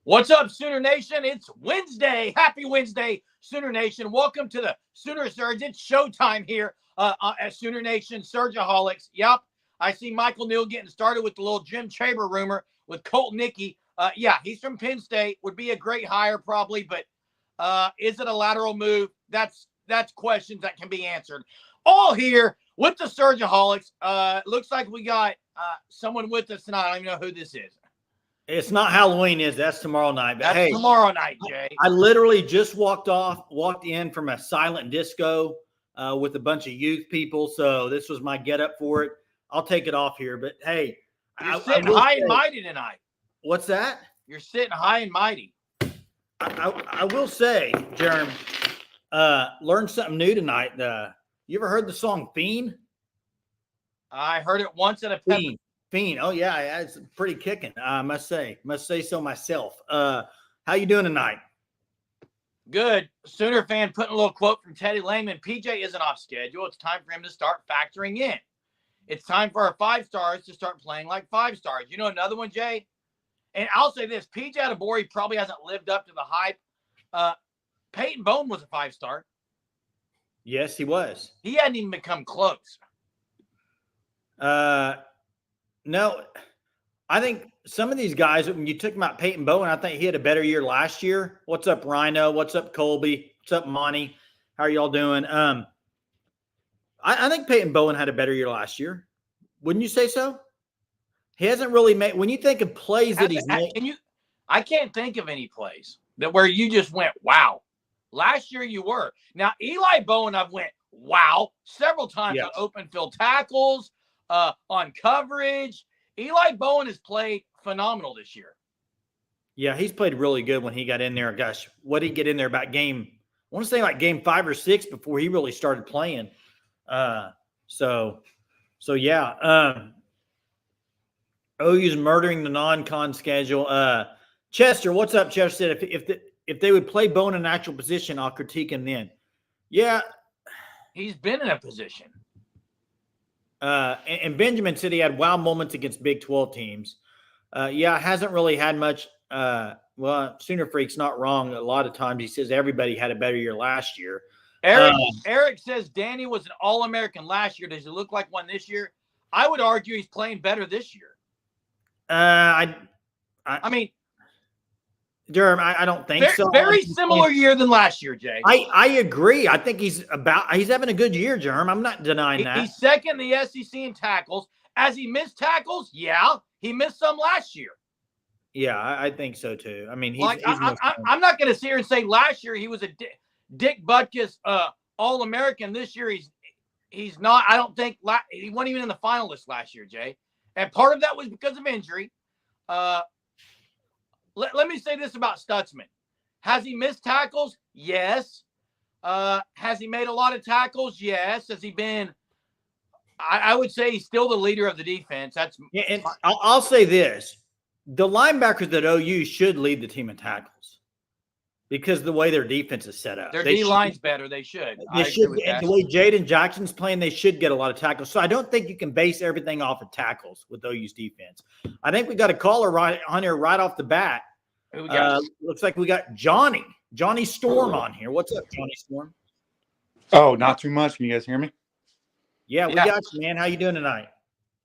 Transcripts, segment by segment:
What's up, Sooner Nation? It's Wednesday. Happy Wednesday, Sooner Nation. Welcome to the Sooner Surge. It's showtime here at Sooner Nation Surgeaholics. Yep, I see Michael Neal getting started with the little Jim Chaber rumor with Colt Nicky. Yeah, he's from Penn State. Would be a great hire probably, but is it a lateral move? That's questions that can be answered. All here with the Surgeaholics. Looks like we got someone with us tonight. I don't even know who this is. It's not Halloween, that's tomorrow night. But that's tomorrow night, Jay. I literally just walked in from a silent disco with a bunch of youth people. So this was my get up for it. I'll take it off here. But hey, you're sitting high and mighty tonight. What's that? You're sitting high and mighty. I will say, Jeremy, learned something new tonight. You ever heard the song Fiend? I heard it once at a pep. Fiend. Oh yeah, it's pretty kicking. I must say so myself. How you doing tonight? Good. Sooner fan putting a little quote from Teddy Lehman. PJ isn't off schedule. It's time for him to start factoring in. It's time for our 5 stars to start playing like 5 stars. You know another one, Jay? And I'll say this: PJ Adebori probably hasn't lived up to the hype. Peyton Bowen was a 5-star. Yes, he was. He hadn't even become close. No, I think some of these guys, when you took them out, Peyton Bowen, I think he had a better year last year. What's up, Rhino? What's up, Colby? What's up, Monty? How are y'all doing? I think Peyton Bowen had a better year last year. Wouldn't you say so? He hasn't really made – when you think of plays that he's made – I can't think of any plays that where you just went, wow. Last year you were. Now, Eli Bowen, I've went, wow, several times on open field tackles, on coverage. Eli Bowen has played phenomenal this year. Yeah, he's played really good when he got in there. Gosh, what did he get in there about game? I want to say like game 5 or 6 before he really started playing. So yeah. OU's murdering the non-con schedule. Chester, what's up? Chester said if they would play Bowen in an actual position, I'll critique him then. Yeah, he's been in a position. And Benjamin said he had wow moments against Big 12 teams. Yeah, hasn't really had much. Well, Sooner Freak's not wrong. A lot of times he says everybody had a better year last year. Eric says Danny was an All-American last year. Does he look like one this year? I would argue he's playing better this year. I mean, Durham, I don't think so. Very similar year than last year, Jay. I agree. I think he's having a good year, Durham. I'm not denying that. He's second in the SEC in tackles. As he missed tackles, yeah, he missed some last year. Yeah, I think so too. I mean, I'm not going to sit here and say last year he was a Dick Butkus All-American. This year he's not. I don't think he wasn't even in the finalists last year, Jay. And part of that was because of injury. Let me say this about Stutzman. Has he missed tackles? Yes. Has he made a lot of tackles? Yes. Has he been I would say he's still the leader of the defense. And I'll say this. The linebackers at OU should lead the team in tackles because the way their defense is set up. Their D-line's better. They should. They should. And the way Jaden Jackson's playing, they should get a lot of tackles. So I don't think you can base everything off of tackles with OU's defense. I think we got a caller right on here right off the bat. Looks like we got Johnny Storm on here. What's up, Johnny Storm? Oh, not too much. Can you guys hear me? Yeah, we got you, man. How you doing tonight?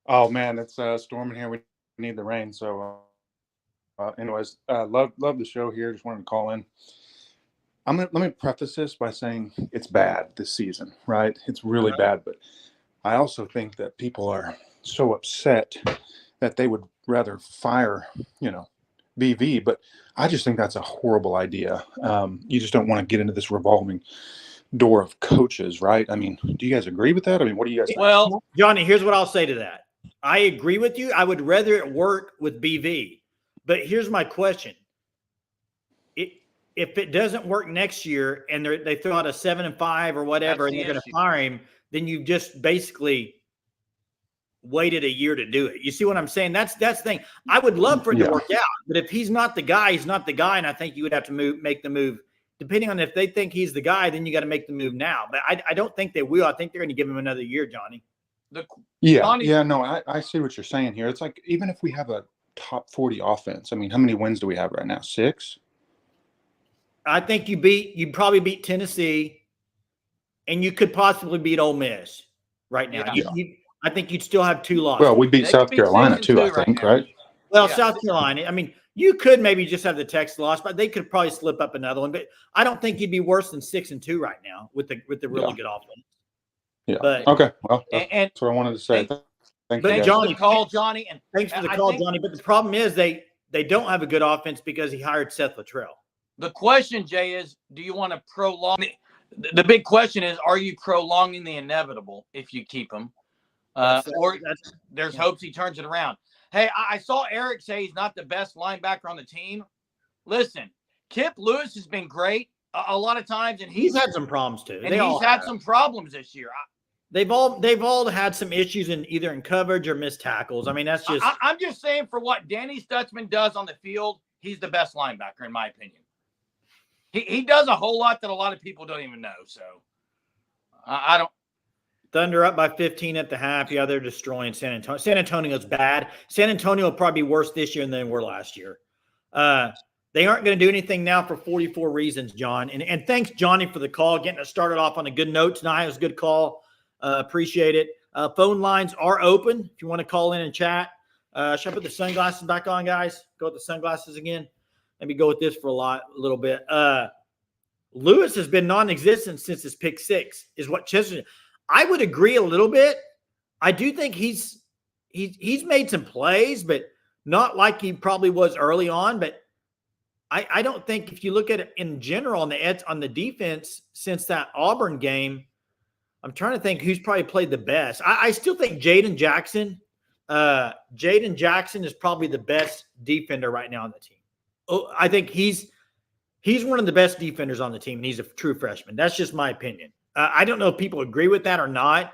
Oh man, it's storming here. We need the rain. So, anyways, love the show here. Just wanted to call in. Let me preface this by saying it's bad this season, right? It's really bad, but I also think that people are so upset that they would rather fire, BV. But I just think that's a horrible idea. You just don't want to get into this revolving door of coaches, right? I mean, do you guys agree with that? I mean, what do you guys think? Well, Johnny, here's what I'll say to that. I agree with you. I would rather it work with BV. But here's my question. If it doesn't work next year and they throw out a 7-5 or whatever and they're going to fire him, then you've just basically waited a year to do it. You see what I'm saying? That's the thing. I would love for it to work out. But if he's not the guy, he's not the guy. And I think you would have to make the move. Depending on if they think he's the guy, then you got to make the move now. But I don't think they will. I think they're going to give him another year, Johnny. No, I see what you're saying here. It's like even if we have a top 40 offense. I mean, how many wins do we have right now? 6? I think you probably beat Tennessee, and you could possibly beat Ole Miss right now. Yeah. I think you'd still have 2 losses. Well, we beat They South could be Carolina 6-2 too, I right think, now. right? Well, Yeah. South Carolina. I mean, you could maybe just have the Texas loss, but they could probably slip up another one. But I don't think you'd be worse than 6-2 right now with the really good offense. Yeah. But Okay. Well, that's And what I wanted to say. Thank you, thanks guys. for the call, Johnny. And thanks for the I call, think Johnny. But the problem is they don't have a good offense because he hired Seth Luttrell. the question, Jay, is do you want to prolong the big question is, are you prolonging the inevitable if you keep him? Or there's hopes he turns it around. Hey, I saw Eric say he's not the best linebacker on the team. Listen, Kip Lewis has been great a lot of times, and He's had some problems too. and he's had some problems this year. They've all had some issues in either in coverage or missed tackles. I mean, that's just I'm just saying for what Danny Stutzman does on the field, he's the best linebacker in my opinion. He does a whole lot that a lot of people don't even know. So I don't. Thunder up by 15 at the half. Yeah, they're destroying San Antonio. San Antonio's bad. San Antonio will probably be worse this year than they were last year. They aren't going to do anything now for 44 reasons, John. And thanks, Johnny, for the call. Getting us started off on a good note tonight. It was a good call. Appreciate it. Phone lines are open if you want to call in and chat. Should I put the sunglasses back on, guys? Go with the sunglasses again. Maybe go with this for a little bit. Lewis has been non-existent since his pick 6, is what Chester. I would agree a little bit. I do think he's made some plays, but not like he probably was early on. But I don't think if you look at it in general on the defense since that Auburn game, I'm trying to think who's probably played the best. I still think Jaden Jackson. Jaden Jackson is probably the best defender right now on the team. Oh, I think he's one of the best defenders on the team, and he's a true freshman. That's just my opinion. I don't know if people agree with that or not.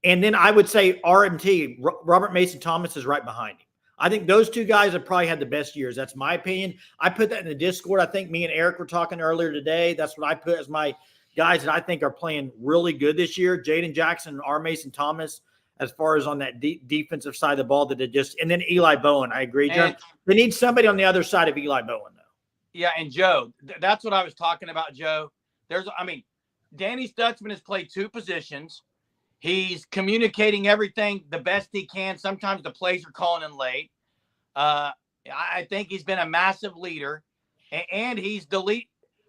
And then I would say RMT, Robert Mason Thomas, is right behind him. I think those two guys have probably had the best years. That's my opinion. I put that in the Discord. I think me and Eric were talking earlier today. That's what I put as my guys that I think are playing really good this year. Jaden Jackson and R. Mason Thomas, as far as on that defensive side of the ball, and then Eli Bowen. I agree, John. They need somebody on the other side of Eli Bowen, though. Yeah, and Joe, that's what I was talking about, Joe. Danny Stutzman has played 2 positions. He's communicating everything the best he can. Sometimes the plays are calling in late. I think he's been a massive leader, and he's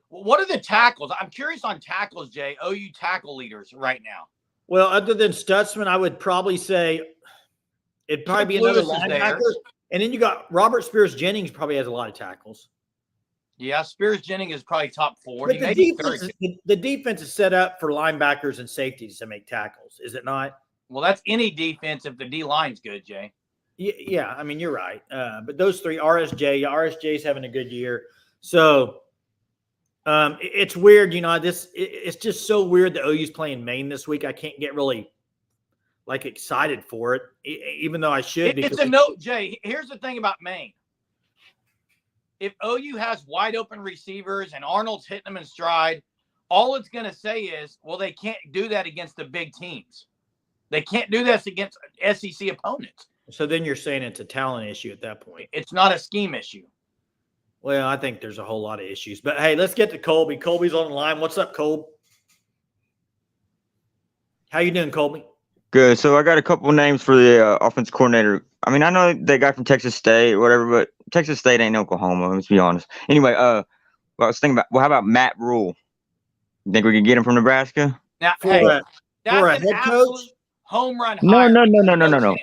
What are the tackles? I'm curious on tackles, Jay. OU tackle leaders right now. Well, other than Stutzman, I would probably say it'd probably be another linebacker. And then you got Robert Spears Jennings probably has a lot of tackles. Yeah, Spears Jennings is probably top 4. But the defense is set up for linebackers and safeties to make tackles, is it not? Well, that's any defense if the D line's good, Jay. Yeah, I mean, you're right. But those 3, RSJ's having a good year. So it's weird, it's just so weird that OU's playing Maine this week. I can't get really excited for it, even though I should. It's a note, Jay. Here's the thing about Maine. If OU has wide open receivers and Arnold's hitting them in stride, all it's going to say is, well, they can't do that against the big teams. They can't do this against SEC opponents. So then you're saying it's a talent issue at that point. It's not a scheme issue. Well, I think there's a whole lot of issues. But, hey, let's get to Colby. Colby's on the line. What's up, Colby? How you doing, Colby? Good. So I got a couple of names for the offense coordinator. I mean, I know that guy from Texas State or whatever, but Texas State ain't Oklahoma. Let's be honest. Anyway, I was thinking about, how about Matt Rule? You think we could get him from Nebraska? Now, for a head coach? Home run. No.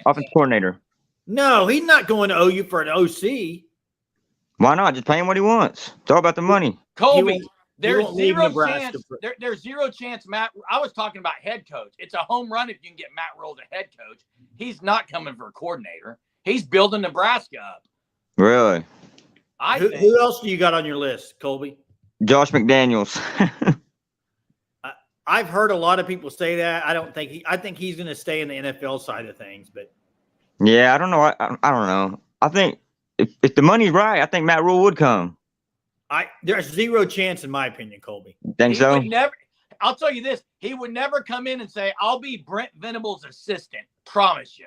Offense coordinator. No, he's not going to OU for an OC. Why not? Just pay him what he wants. It's all about the money. Colby, there's zero chance. There's zero chance, Matt. I was talking about head coach. It's a home run if you can get Matt Rule to head coach. He's not coming for a coordinator. He's building Nebraska up. Really? Who else do you got on your list, Colby? Josh McDaniels. I've heard a lot of people say that. I think he's going to stay in the NFL side of things, but yeah, I don't know. I don't know. I think if the money's right, I think Matt Rule would come. There's zero chance, in my opinion, Colby. Think so? I'll tell you this: he would never come in and say, "I'll be Brent Venable's assistant." Promise you.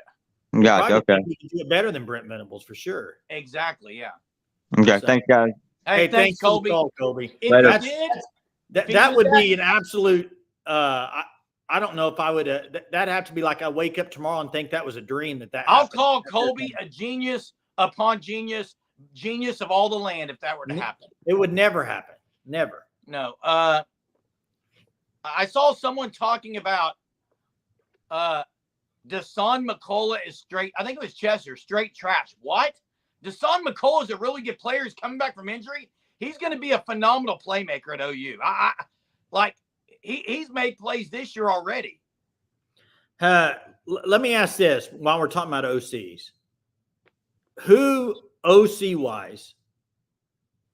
Gotcha. Okay. He can do it better than Brent Venables for sure. Exactly. Yeah. Okay. So- Thanks, guys. Hey, thanks, for the Colby. call, Colby. If Later. you did, That would be an absolute. I don't know if I would. That'd have to be like I wake up tomorrow and think that was a dream. That I'll happened. call Colby a genius upon genius, genius of all the land if that were to happen. It would never happen. Never. No. I saw someone talking about Dasan McCullough is straight. I think it was Chester, straight trash. What? Dasan McCullough is a really good player. He's coming back from injury. He's going to be a phenomenal playmaker at OU. He's made plays this year already. Let me ask this while we're talking about OCs. Who OC wise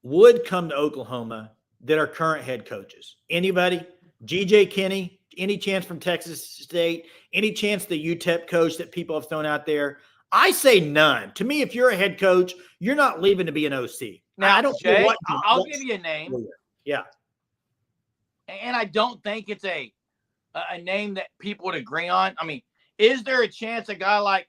would come to Oklahoma that are current head coaches? Anybody? GJ Kinney? Any chance from Texas State? Any chance the UTEP coach that people have thrown out there? I say none. To me, if you're a head coach, you're not leaving to be an OC. Now, I don't Jay, know I'll give you a name. Yeah. And I don't think it's a name that people would agree on. I mean, is there a chance a guy like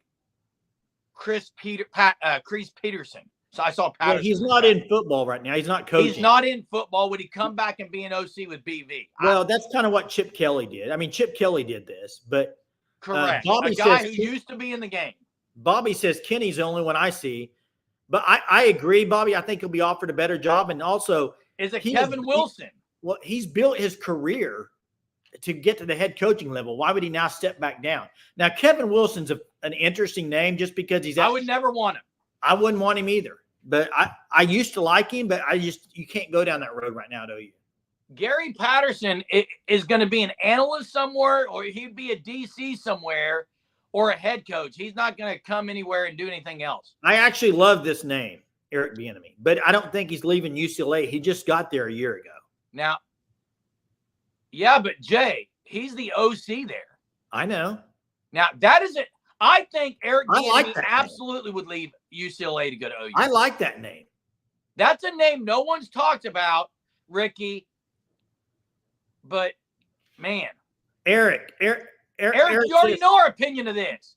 Chris Peterson? So I saw Patterson. Well, he's not in football right now. He's not coaching. He's not in football. Would he come back and be an OC with BV? Well, that's kind of what Chip Kelly did. I mean, Chip Kelly did this, but Correct. Bobby A guy says who used to be in the game. Bobby says Kenny's the only one I see. But I agree, Bobby. I think he'll be offered a better job. And also, is it Kevin Wilson? He's built his career to get to the head coaching level. Why would he now step back down? Now, Kevin Wilson's an interesting name just because he's. I would never want him. I wouldn't want him either. But I used to like him, but you can't go down that road right now, do you? Gary Patterson is going to be an analyst somewhere, or he'd be a DC somewhere, or a head coach. He's not going to come anywhere and do anything else. I actually love this name, Eric Bieniemy, but I don't think he's leaving UCLA. He just got there a year ago. Now, yeah, but Jay, he's the OC there. I know. Now, that is it. I think Eric Bieniemy that absolutely would leave UCLA to go to OU. I like that name. That's a name no one's talked about, Ricky. But, man. Eric, you already know our opinion of this.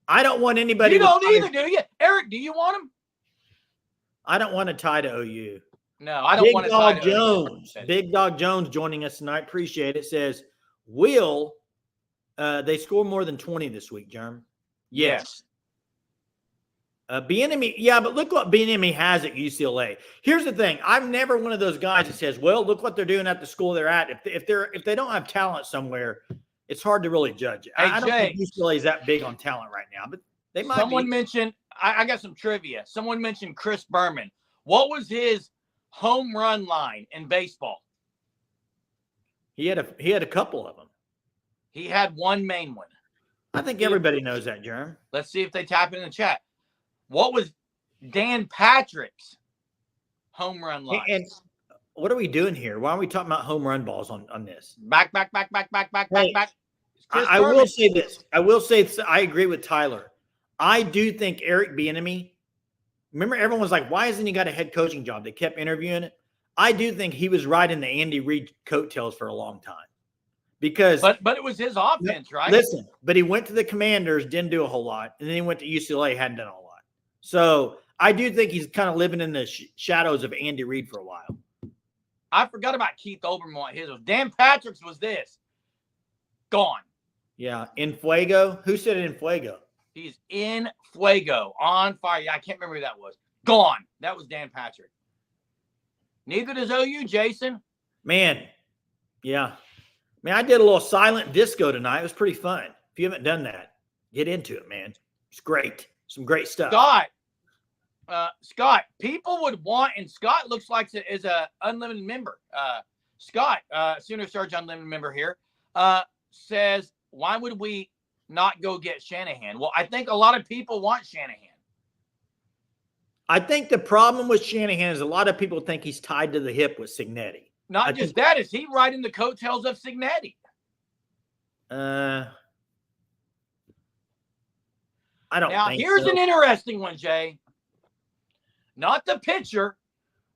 I don't want anybody. You don't either, do you? Eric, do you want him? I don't want to tie to OU. No, I don't want to tie to Jones. Big Dog Jones joining us tonight. Appreciate it. Says, will they score more than 20 this week, Jerm? Yes. Bieniemy, yeah, but look what Bieniemy has at UCLA. Here's the thing: I'm never one of those guys that says, "Well, look what they're doing at the school they're at." If they don't have talent somewhere, it's hard to really judge it. Hey, I don't think UCLA is that big on talent right now, but they might. Someone mentioned. I got some trivia. Someone mentioned Chris Berman. What was his home run line in baseball? He had a couple of them. He had one main one. I think everybody knows that, Jerm. Let's see if they tap it in the chat. What was Dan Patrick's home run line? And what are we doing here? Why are we talking about home run balls on this? Back. I will say this. I agree with Tyler. I do think Eric Bieniemy, remember everyone was like, why hasn't he got a head coaching job? They kept interviewing it. I do think he was riding the Andy Reid coattails for a long time. Because but it was his offense, right? Listen, but he went to the Commanders, didn't do a whole lot, and then he went to UCLA, hadn't done a whole lot. So I do think he's kind of living in the shadows of Andy Reid for a while. I forgot about Keith Olbermann. His was Dan Patrick's was this. Gone. Yeah, in Fuego. Who said in Fuego? He's in Fuego, on fire. Yeah, I can't remember who that was. Gone. That was Dan Patrick. Neither does OU, Jason. Man, yeah. Man, I did a little silent disco tonight. It was pretty fun. If you haven't done that, get into it, man. It's great. Some great stuff. Scott, people would want, and Scott looks like is a unlimited member. Scott, Sooner Surge Unlimited member here, says, why would we not go get Shanahan? Well, I think a lot of people want Shanahan. I think the problem with Shanahan is a lot of people think he's tied to the hip with Cignetti. Not just that, is he riding the coattails of Cignetti? I don't now, think here's so. an interesting one, Jay. Not the pitcher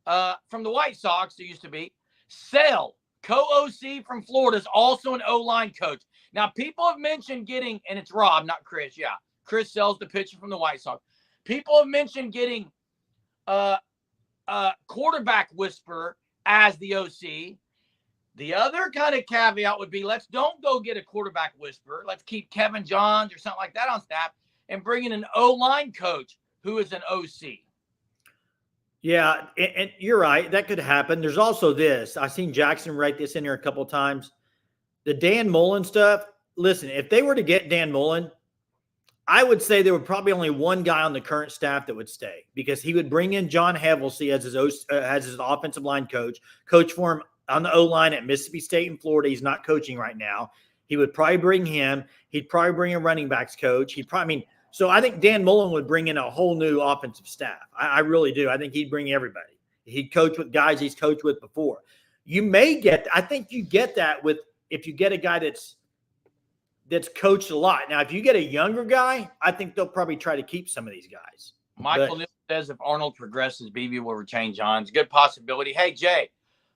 from the White Sox, who used to be. Sell, co-OC from Florida, is also an O-line coach. Now, people have mentioned getting, and it's Rob, not Chris, yeah. Chris Sale's the pitcher from the White Sox. People have mentioned getting quarterback whisperer as the OC. The other kind of caveat would be, don't go get a quarterback whisperer. Let's keep Kevin Johns or something like that on staff and bring in an O-line coach who is an OC. Yeah, and you're right. That could happen. There's also this. I've seen Jackson write this in here a couple of times. The Dan Mullen stuff. Listen, if they were to get Dan Mullen, I would say there would probably only one guy on the current staff that would stay, because he would bring in John Havelsey as his offensive line coach for him on the O-line at Mississippi State and Florida. He's not coaching right now. He would probably bring him. He'd probably bring a running backs coach. So I think Dan Mullen would bring in a whole new offensive staff. I really do. I think he'd bring everybody. He'd coach with guys he's coached with before. I think you get that if you get a guy that's coached a lot. Now, if you get a younger guy, I think they'll probably try to keep some of these guys. Michael Newell says if Arnold progresses, BB will retain Johns. Good possibility. Hey, Jay,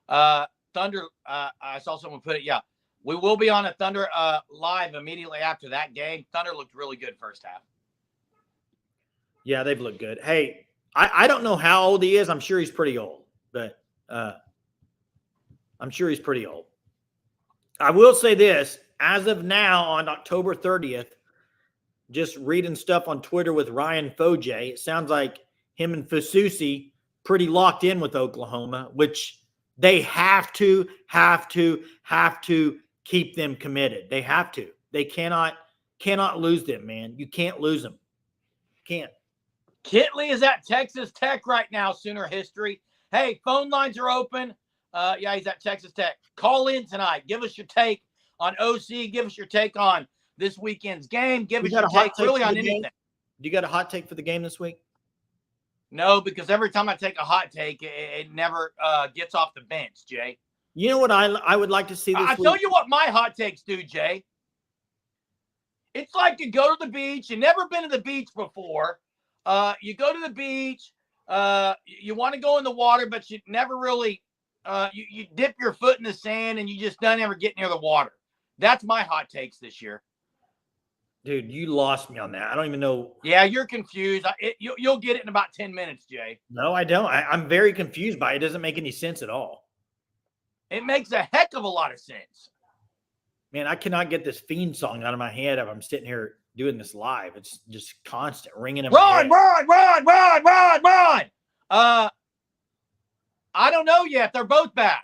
Thunder, I saw someone put it. Yeah, we will be on a Thunder live immediately after that game. Thunder looked really good first half. Yeah, they've looked good. Hey, I don't know how old he is. I'm sure he's pretty old, but I'm sure he's pretty old. I will say this. As of now, on October 30th, just reading stuff on Twitter with Ryan Fojay, it sounds like him and Fasusi pretty locked in with Oklahoma, which they have to keep them committed. They have to. They cannot lose them, man. You can't lose them. Can't. Kitley is at Texas Tech right now, Sooner history. Hey, phone lines are open. Yeah, he's at Texas Tech. Call in tonight. Give us your take on OC. Give us your take on this weekend's game. Give us your take really on anything. Do you got a hot take for the game this week? No, because every time I take a hot take, it never gets off the bench, Jay. You know what I would like to see this week? I'll tell you what my hot takes do, Jay. It's like you go to the beach. You've never been to the beach before. You go to the beach. You want to go in the water, but you never really you dip your foot in the sand and you just don't ever get near the water. That's my hot takes this year. Dude, you lost me on that. I don't even know. Yeah, you're confused. You'll get it in about 10 minutes, Jay. No, I don't. I'm very confused by it. It doesn't make any sense at all. It makes a heck of a lot of sense. Man, I cannot get this Fiend song out of my head if I'm sitting here doing this live. It's just constant ringing in my head. Run! I don't know yet. They're both bad.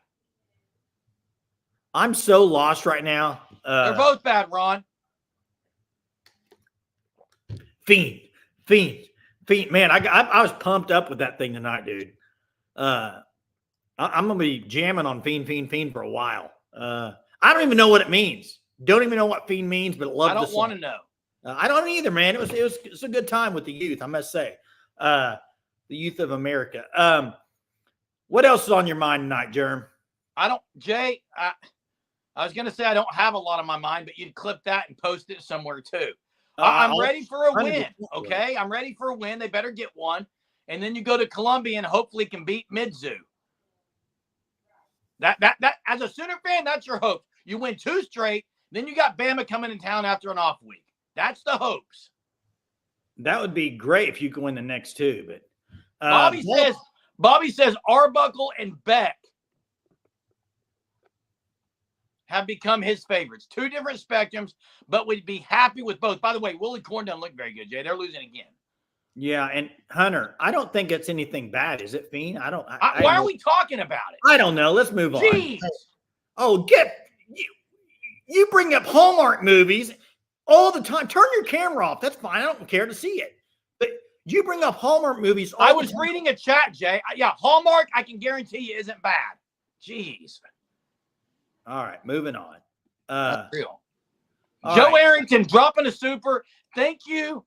I'm so lost right now. They're both bad, Ron. Fiend. Man, I was pumped up with that thing tonight, dude. I'm going to be jamming on Fiend for a while. I don't even know what it means. Don't even know what Fiend means, but love the song. I don't want to know. I don't either, man. It was a good time with the youth, I must say. The youth of America. What else is on your mind tonight, Jerm? Jay, I was going to say I don't have a lot on my mind, but you'd clip that and post it somewhere too. I'm ready for a win, okay? I'm ready for a win. They better get one. And then you go to Columbia and hopefully can beat Mizzou. That as a Sooner fan, that's your hope. You win 2 straight, then you got Bama coming in town after an off week. That's the hopes. That would be great if you could win the next 2, but Bobby says Arbuckle and Beck have become his favorites. 2 different spectrums, but we'd be happy with both. By the way, Willie Corn doesn't look very good, Jay. They're losing again. Yeah, and Hunter, I don't think it's anything bad, is it, Fiend? I don't. Why are we talking about it? I don't know. Let's move on. Jeez. Oh, you bring up Hallmark movies all the time. Turn your camera off. That's fine. I don't care to see it. But you bring up Hallmark movies all I the was time. reading a chat, Jay. Yeah, Hallmark, I can guarantee you isn't bad. Jeez. All right, moving on. That's real. Joe Arrington dropping a super. Thank you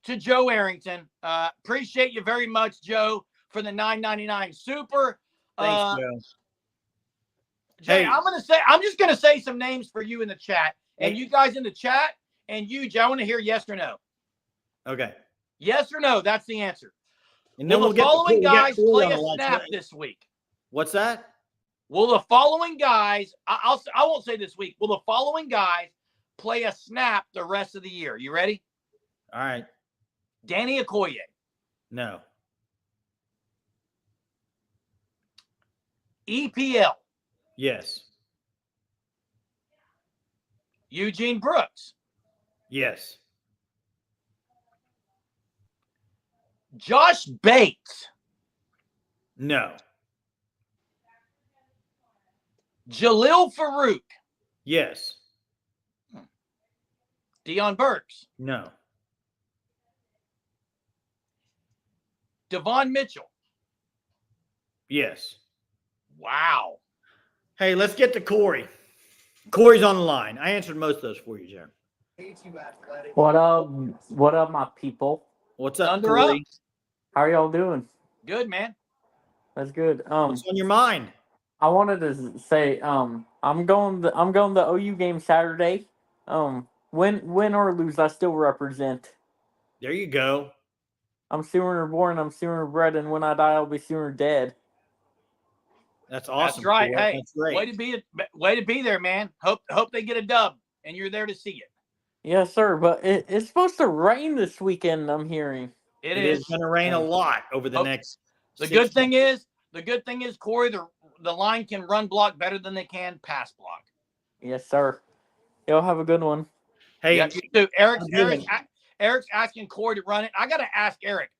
to Joe Arrington. Appreciate you very much, Joe, for the $9.99 super. Thanks, Joe. Jay, I'm just gonna say some names for you in the chat, and you guys in the chat, and you, Joe, I want to hear yes or no. Okay. Yes or no? That's the answer. And then Will the following guys play a snap this week? What's that? Will the following guys? I won't say this week. Will the following guys play a snap the rest of the year? You ready? All right. Danny Okoye. No. EPL. Yes. Eugene Brooks. Yes. Josh Bates. No. Jalil Farouk. Yes. Dion Burks. No. Devon Mitchell. Yes. Wow. Hey, let's get to Corey. Corey's on the line. I answered most of those for you, Jeremy. What up? What up, my people? What's up, Thunder Corey? up. How are y'all doing? Good, man. That's good. What's on your mind? I wanted to say, I'm going the OU game Saturday. Win or lose, I still represent. There you go. I'm Sooner born, I'm Sooner bred, and when I die, I'll be Sooner dead. That's awesome. That's right. Corey. Hey, that's great. way to be there, man. Hope they get a dub, and you're there to see it. Yes, sir. But it's supposed to rain this weekend, I'm hearing. It is is going to rain a lot over the next. The good thing is, Corey, the line can run block better than they can pass block. Yes, sir. Y'all have a good one. Hey, yeah, you do. Eric's asking Corey to run it. I got to ask Eric.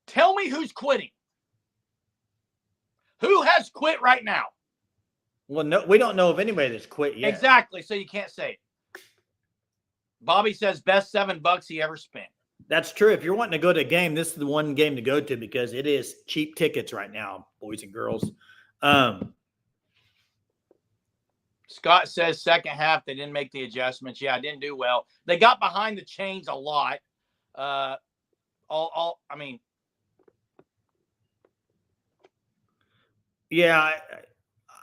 Tell me who's quitting. Who has quit right now? Well, no, we don't know of anybody that's quit yet. Exactly, so you can't say it. Bobby says best $7 he ever spent. That's true. If you're wanting to go to a game, this is the one game to go to because it is cheap tickets right now, boys and girls. Scott says second half they didn't make the adjustments. Yeah, didn't do well. They got behind the chains a lot. I mean, yeah,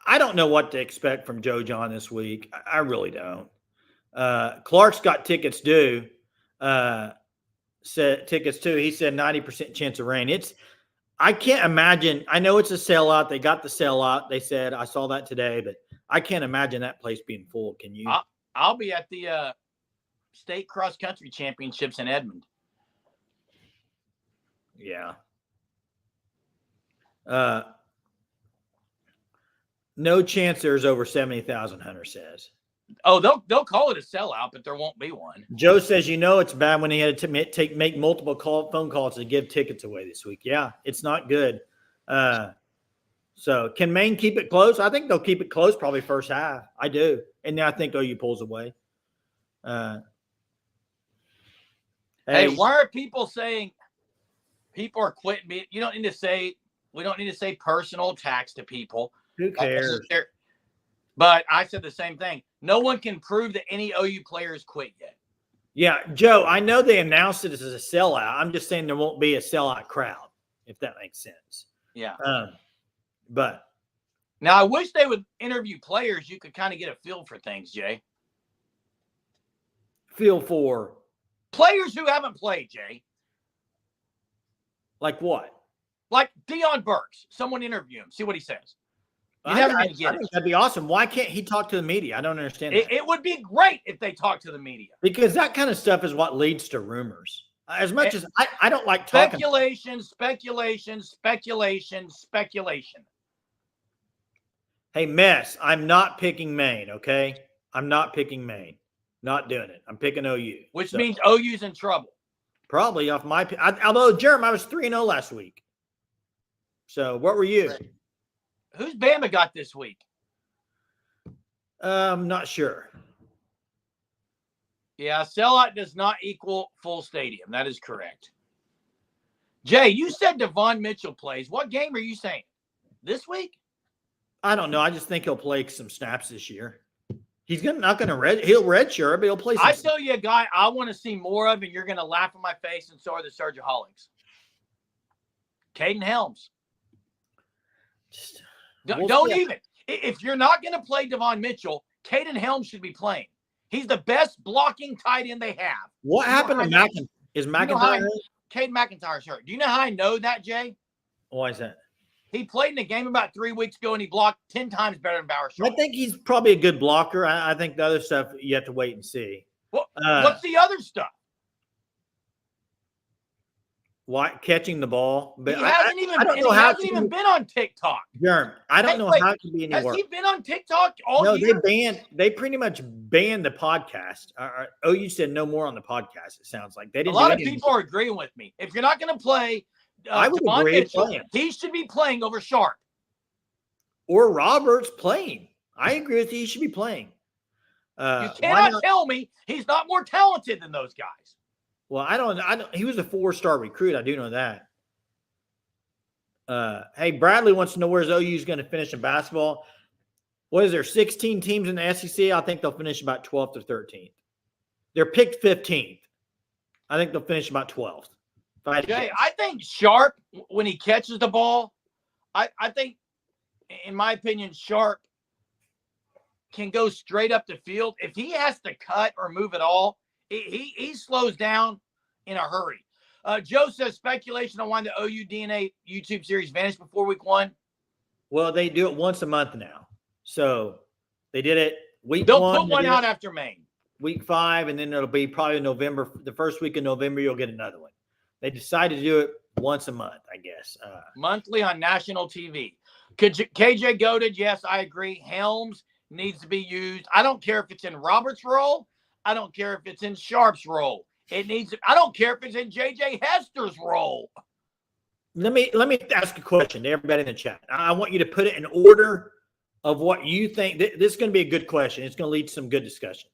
I don't know what to expect from Joe John this week. I really don't. Clark's got tickets due. Said tickets too. He said 90% chance of rain. I can't imagine. I know it's a sellout. They got the sellout. They said I saw that today, but I can't imagine that place being full. Can you? I'll be at the state cross country championships in Edmond. Yeah. No chance there's over 70,000, Hunter says. Oh, they'll call it a sellout, but there won't be one. Joe says, it's bad when he had to make multiple phone calls to give tickets away this week. Yeah, it's not good. So can Maine keep it close? I think they'll keep it close probably first half. I do. And then I think OU pulls away. Hey, why are people saying people are quitting? You don't need to say, we don't need to say personal attacks to people. Who cares? But I said the same thing. No one can prove that any OU players quit yet. Yeah, Joe, I know they announced it as a sellout. I'm just saying there won't be a sellout crowd, if that makes sense. Yeah. But now I wish they would interview players. You could kind of get a feel for things, Jay. Feel for players who haven't played, Jay. Like what? Like Dion Burks. Someone interview him. See what he says. I think that'd be awesome. Why can't he talk to the media? I don't understand that. It would be great if they talk to the media. Because that kind of stuff is what leads to rumors. As much as I don't like talking. Speculation. Hey, Mess, I'm not picking Maine, okay? I'm not picking Maine. Not doing it. I'm picking OU. Which means OU's in trouble. Probably off my – although, Jeremy, I was 3-0 last week. So, what were you? Who's Bama got this week? I'm not sure. Yeah, sellout does not equal full stadium. That is correct. Jay, you said Devon Mitchell plays. What game are you saying? This week? I don't know. I just think he'll play some snaps this year. He's not going to he'll redshirt, but he'll play some I tell you a guy I want to see more of, and you're going to laugh in my face, and so are the Surgeaholics. Caden Helms. Don't even. If you're not going to play Devon Mitchell, Caden Helms should be playing. He's the best blocking tight end they have. What happened to McIntyre? Is McIntyre hurt? Caden McIntyre's hurt. Do you know how I know that, Jay? Why is that? He played in a game about 3 weeks ago, and he blocked 10 times better than Bauer. I think he's probably a good blocker. I think the other stuff you have to wait and see. What's the other stuff? why catching the ball, but He hasn't even. I don't And know he how hasn't even been on TikTok. Germ, I don't Hey, know wait, how it can be any Has worse. he been on TikTok all No, year? they pretty much banned the podcast. You said no more on the podcast. It sounds like they A didn't. lot do of anything. people are agreeing with me. If you're not going to play I would Devon agree. Mitchell, Play him. he should be playing over Sharp. Or Roberts playing. I agree with you. He should be playing. You cannot tell me he's not more talented than those guys. Well, I don't. He was a 4-star recruit. I do know that. Hey, Bradley wants to know where's OU is going to finish in basketball. What is there? 16 teams in the SEC. I think they'll finish about 12th or 13th. They're picked 15th. I think they'll finish about 12th. Jay, I think Sharp, when he catches the ball, I think, in my opinion, Sharp can go straight up the field. If he has to cut or move at all, he slows down in a hurry. Joe says speculation on why the OU DNA YouTube series vanished before week 1. Well, they do it once a month now. So they did it week They'll 1. put one out after Maine. Week 5, and then it'll be probably November. The first week of November, you'll get another one. They decided to do it once a month, I guess. Monthly on national TV. KJ goaded? Yes, I agree. Helms needs to be used. I don't care if it's in Roberts' role. I don't care if it's in Sharp's role. I don't care if it's in JJ Hester's role. Let me ask a question to everybody in the chat. I want you to put it in order of what you think. This is going to be a good question. It's going to lead to some good discussion.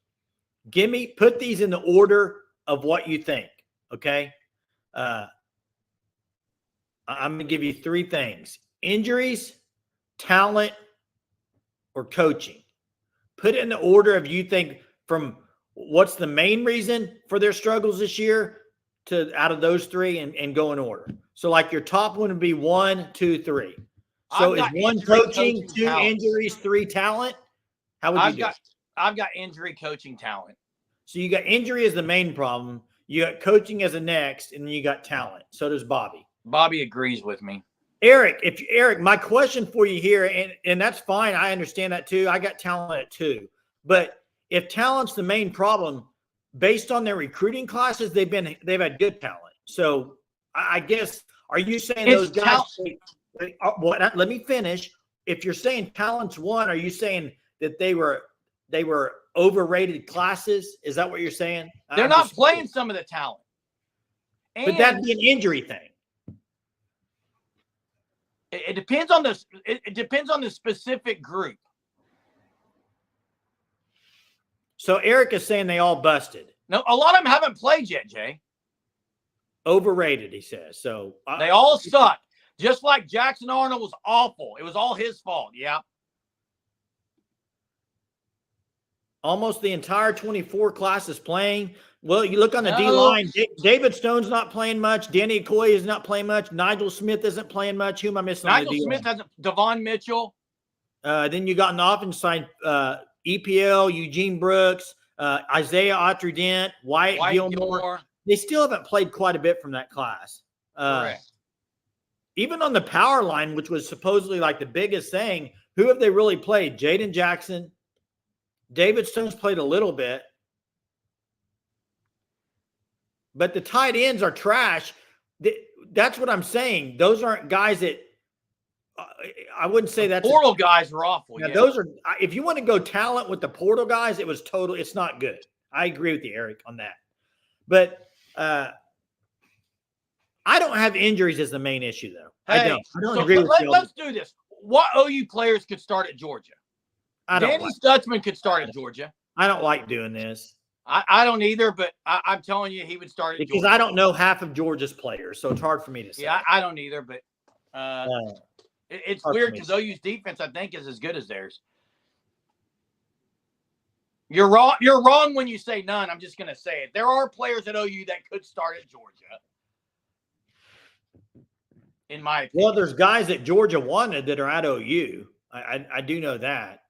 Put these in the order of what you think. Okay. I'm going to give you 3 things: injuries, talent, or coaching. Put it in the order of you think from what's the main reason for their struggles this year to out of those 3 and go in order. So like your top one would be 1, 2, 3. So is 1 coaching, 2 injuries, 3 talent? How would you do it? I've got injury, coaching, talent. So you got injury as the main problem. You got coaching as the next, and then you got talent. So does Bobby. Bobby agrees with me. Eric, my question for you here, and that's fine. I understand that too. I got talent at 2. But if talent's the main problem, based on their recruiting classes, they've had good talent. So I guess, are you saying those guys? Let me finish. If you're saying talent's 1, are you saying that they were overrated classes? Is that what you're saying? They're not playing some of the talent. But that'd be an injury thing. It depends on the. It depends on the specific group. So Eric is saying they all busted. No, a lot of them haven't played yet, Jay. Overrated, he says. So they all suck. Just like Jackson Arnold was awful. It was all his fault. Yeah. Almost the entire 24 class is playing. Well, you look on the D line. David Stone's not playing much. Danny Coy is not playing much. Nigel Smith isn't playing much. Who am I missing? Nigel Smith hasn't. Devon Mitchell. Then you got an offense side. EPL, Eugene Brooks, Isaiah Autry-Dent, Wyatt Gilmore. They still haven't played quite a bit from that class. Correct. Even on the power line, which was supposedly like the biggest thing, who have they really played? Jaden Jackson. David Stone's played a little bit. But the tight ends are trash. That's what I'm saying. Those aren't guys that I wouldn't say that's portal guys are awful. Yeah, those are. If you want to go talent with the portal guys, it's not good. I agree with you, Eric, on that. But I don't have injuries as the main issue, though. Hey, I don't agree with you. Let's do this. What OU players could start at Georgia? Danny Stutzman could start at Georgia. I don't like doing this. I don't either, but I'm telling you, he would start at Georgia. Because I don't know half of Georgia's players, so it's hard for me to say. Yeah, I don't either, but it's weird because OU's defense, I think, is as good as theirs. You're wrong. You're wrong when you say none. I'm just going to say it. There are players at OU that could start at Georgia. In my opinion. Well, there's guys that Georgia wanted that are at OU. I do know that.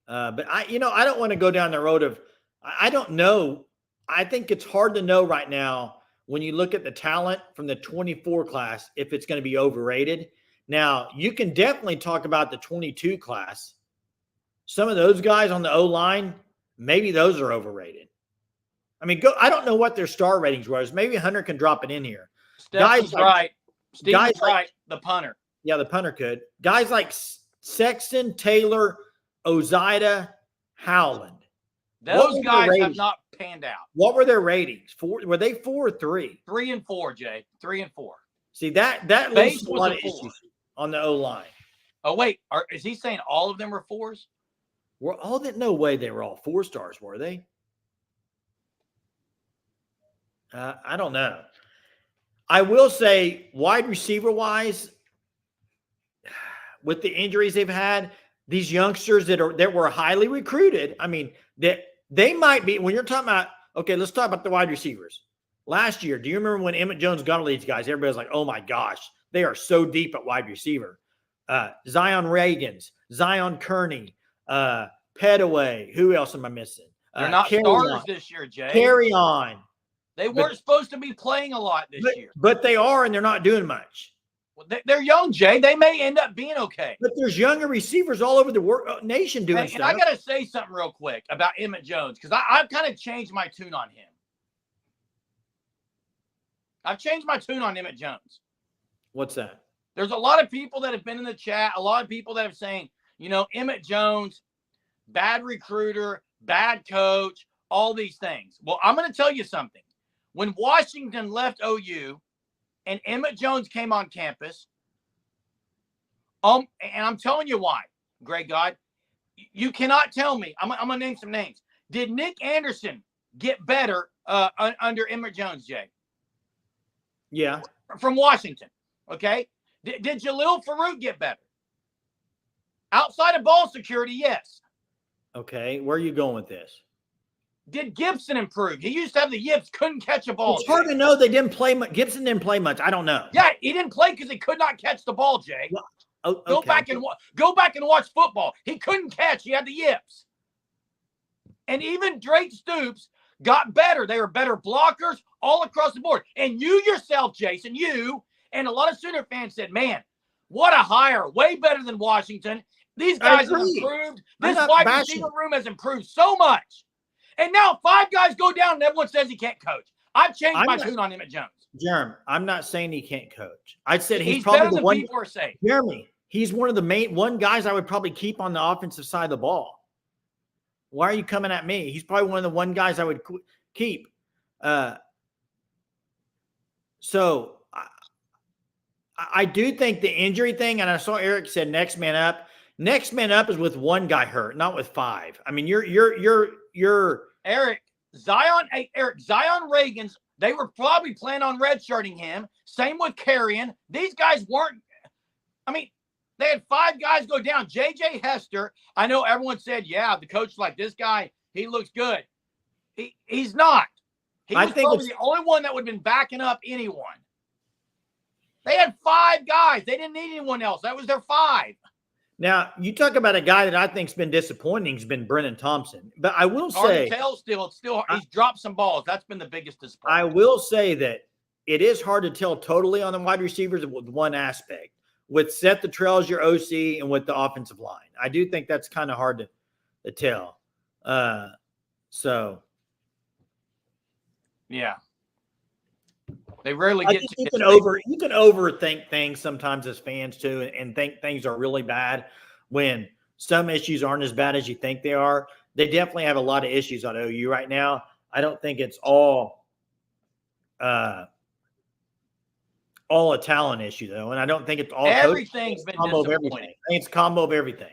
But I don't want to go down the road of, I don't know. I think it's hard to know right now when you look at the talent from the 24 class, if it's going to be overrated. Now, you can definitely talk about the 22 class. Some of those guys on the O-line, maybe those are overrated. I mean, I don't know what their star ratings was. Maybe Hunter can drop it in here. Stephen's like- right. Steven's guys like- right. The punter. Yeah, the punter could. Guys like Sexton, Taylor, Ozida, Howland. What Those were their guys have ratings? not panned out. What were their ratings? 4? Were they 4 or 3? 3 and 4, Jay. 3 and 4. See, that Bates leads to a was lot a of 4. issues on the O-line. Oh wait, is he saying all of them were 4s? Were all that? No way they were all 4 stars, were they? I don't know. I will say, wide receiver wise, with the injuries they've had, these youngsters that were highly recruited. I mean, that they might be, when you're talking about, okay, let's talk about the wide receivers. Last year, do you remember when Emmett Jones got all these guys? Everybody was like, oh my gosh, they are so deep at wide receiver. Zion Reagans, Zion Kearney, Petaway. Who else am I missing? They're not starters this year, Jay. Carry on. They weren't supposed to be playing a lot this year. But they are, and they're not doing much. Well, they're young, Jay. They may end up being okay. But there's younger receivers all over the nation doing stuff. And I got to say something real quick about Emmett Jones, because I've kind of changed my tune on him. I've changed my tune on Emmett Jones. What's that? There's a lot of people that have been in the chat, a lot of people that have saying, Emmett Jones, bad recruiter, bad coach, all these things. Well, I'm going to tell you something. When Washington left OU and Emmett Jones came on campus, and I'm telling you why, Greg God, you cannot tell me. I'm going to name some names. Did Nick Anderson get better under Emmett Jones, Jay? Yeah. From Washington, okay? Did Jalil Farouk get better? Outside of ball security, yes. Okay, where are you going with this? Did Gibson improve? He used to have the yips, couldn't catch a ball. It's hard to know. They didn't play much. Gibson didn't play much. I don't know. Yeah, he didn't play because he could not catch the ball, Jay. Well, okay. Go back and watch football. He couldn't catch. He had the yips. And even Drake Stoops got better. They were better blockers all across the board. And you yourself, Jason, you and a lot of Sooner fans said, man, what a hire. Way better than Washington. These guys have improved. This wide receiver room has improved so much. And now 5 guys go down and everyone says he can't coach. I've changed my tune on Emmett Jones. Jeremy, I'm not saying he can't coach. I'd said he's better probably than the one. people are saying. Jeremy, he's one of the main guys I would probably keep on the offensive side of the ball. Why are you coming at me? He's probably one of the guys I would keep. So I do think the injury thing, and I saw Eric said next man up. Next man up is with 1 guy hurt, not with 5. I mean, you're Eric Zion Reagans. They were probably planning on redshirting him. Same with Carrion. These guys weren't. I mean, they had 5 guys go down. J.J. Hester. I know everyone said, yeah, the coach like this guy. He looks good. He's not. He was probably the only one that would have been backing up anyone. They had 5 guys. They didn't need anyone else. That was their 5. Now, you talk about a guy that I think's been disappointing. Has been Brennan Thompson. But I will say, he's dropped some balls. That's been the biggest disappointment. I will say that it is hard to tell totally on the wide receivers with one aspect. With Seth Luttrell as your OC and with the offensive line. I do think that's kind of hard to tell. Yeah. They rarely get to you can overthink things sometimes as fans too, and think things are really bad when some issues aren't as bad as you think they are. They definitely have a lot of issues on OU right now. I don't think it's all a talent issue though, and I don't think it's all everything's been combo of everything. I think it's a combo of everything.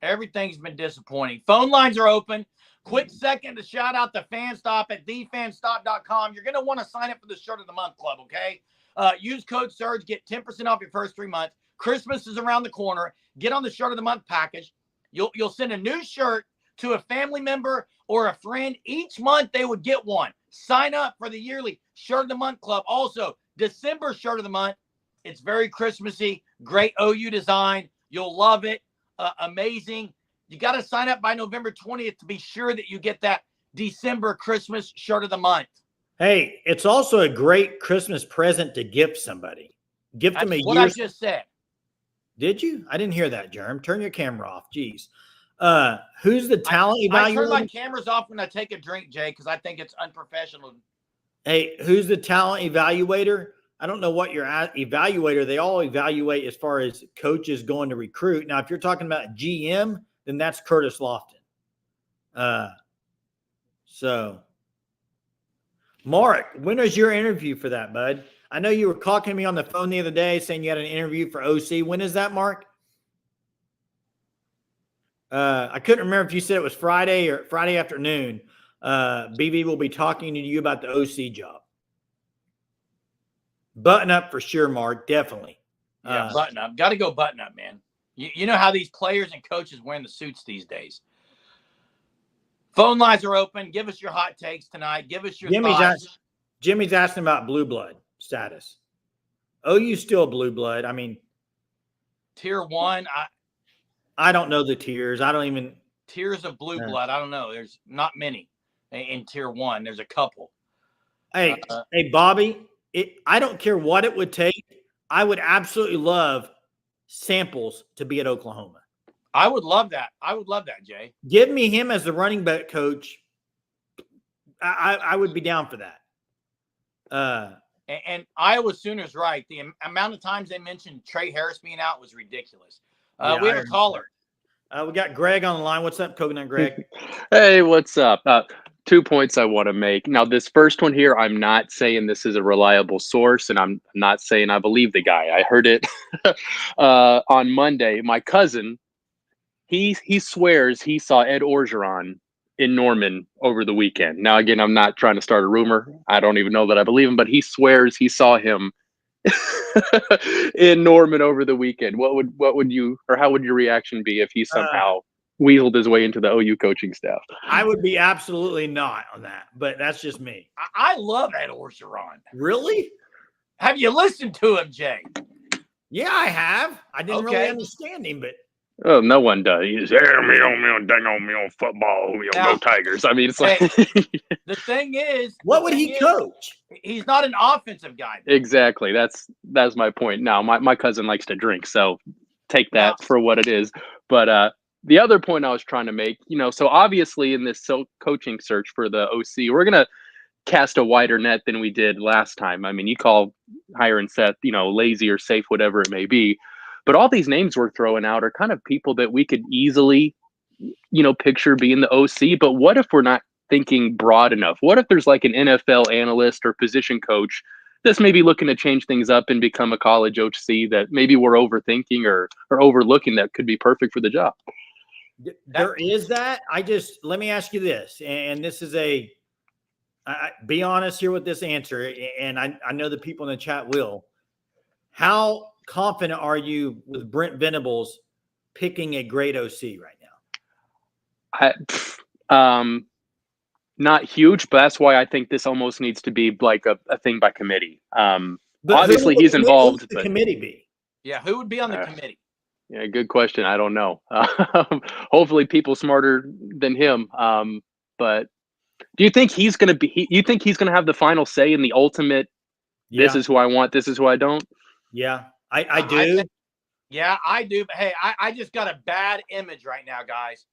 Everything's been disappointing. Phone lines are open. Quick second to shout out the Fan Stop at thefanstop.com. You're going to want to sign up for the Shirt of the Month Club, okay? Use code SURGE. Get 10% off your first 3 months. Christmas is around the corner. Get on the Shirt of the Month package. You'll send a new shirt to a family member or a friend. Each month they would get one. Sign up for the yearly Shirt of the Month Club. Also, December Shirt of the Month. It's very Christmassy. Great OU design. You'll love it. Amazing. You got to sign up by November 20th to be sure that you get that December Christmas Shirt of the Month. Hey, it's also a great Christmas present to gift somebody. Gift them a year. What I just said. Did you? I didn't hear that, Jerm. Turn your camera off. Jeez. Who's the talent evaluator? I turn my cameras off when I take a drink, Jay, because I think it's unprofessional. Hey, who's the talent evaluator? I don't know what your evaluator. They all evaluate as far as coaches going to recruit. Now, if you're talking about GM, then that's Curtis Lofton. So, Mark, when was your interview for that, bud? I know you were talking to me on the phone the other day saying you had an interview for OC. When is that, Mark? I couldn't remember if you said it was Friday or Friday afternoon. BB will be talking to you about the OC job. Button up for sure, Mark. Definitely. Yeah, button up. Got to go button up, man. You know how these players and coaches wearing the suits these days. Phone lines are open. Give us your hot takes tonight. Give us your thoughts. Jimmy's asking about blue blood status. OU still blue blood. I mean, tier 1. I don't know the tiers. I don't even tiers of blue blood. I don't know. There's not many in tier 1. There's a couple. Hey, Bobby. I don't care what it would take. I would absolutely love Samples to be at Oklahoma. I would love that. I would love that, Jay. Give me him as the running back coach. I would be down for that. And Iowa Sooners right. The amount of times they mentioned Trey Harris being out was ridiculous. We have a caller. We got Greg on the line. What's up, Coconut Greg? Hey, what's up? 2 points I want to make. Now, this first one here, I'm not saying this is a reliable source, and I'm not saying I believe the guy. I heard it on Monday. My cousin, he swears he saw Ed Orgeron in Norman over the weekend. Now, again, I'm not trying to start a rumor. I don't even know that I believe him, but he swears he saw him in Norman over the weekend. What would you, or how would your reaction be if he somehow weaseled his way into the OU coaching staff? I would be absolutely not on that, but that's just me. I love Ed Orgeron. Really? Have you listened to him, Jay? Yeah, I have. I didn't really understand him, but oh, no one does. He's me on football, go Tigers. I mean, it's like the thing is, what would he coach? He's not an offensive guy. Exactly. That's my point. Now, my cousin likes to drink, so take that for what it is. But the other point I was trying to make, so obviously in this coaching search for the OC, we're gonna cast a wider net than we did last time. I mean, you call Hiram Seth, lazy or safe, whatever it may be. But all these names we're throwing out are kind of people that we could easily, picture being the OC. But what if we're not thinking broad enough? What if there's like an NFL analyst or position coach that's maybe looking to change things up and become a college OC that maybe we're overthinking or overlooking that could be perfect for the job? There is that. Let me ask you this, and this is be honest here with this answer, and I know the people in the chat will. How confident are you with Brent Venables picking a great OC right now? Not huge, but that's why I think this almost needs to be like a thing by committee. But obviously he's involved. Who would the committee be? Yeah, who would be on the committee? Yeah, good question. I don't know. Hopefully people smarter than him. But do you think he's going to be, you think he's going to have the final say in the ultimate, this is who I want, this is who I don't? Yeah, I do. I do. But hey, I just got a bad image right now, guys.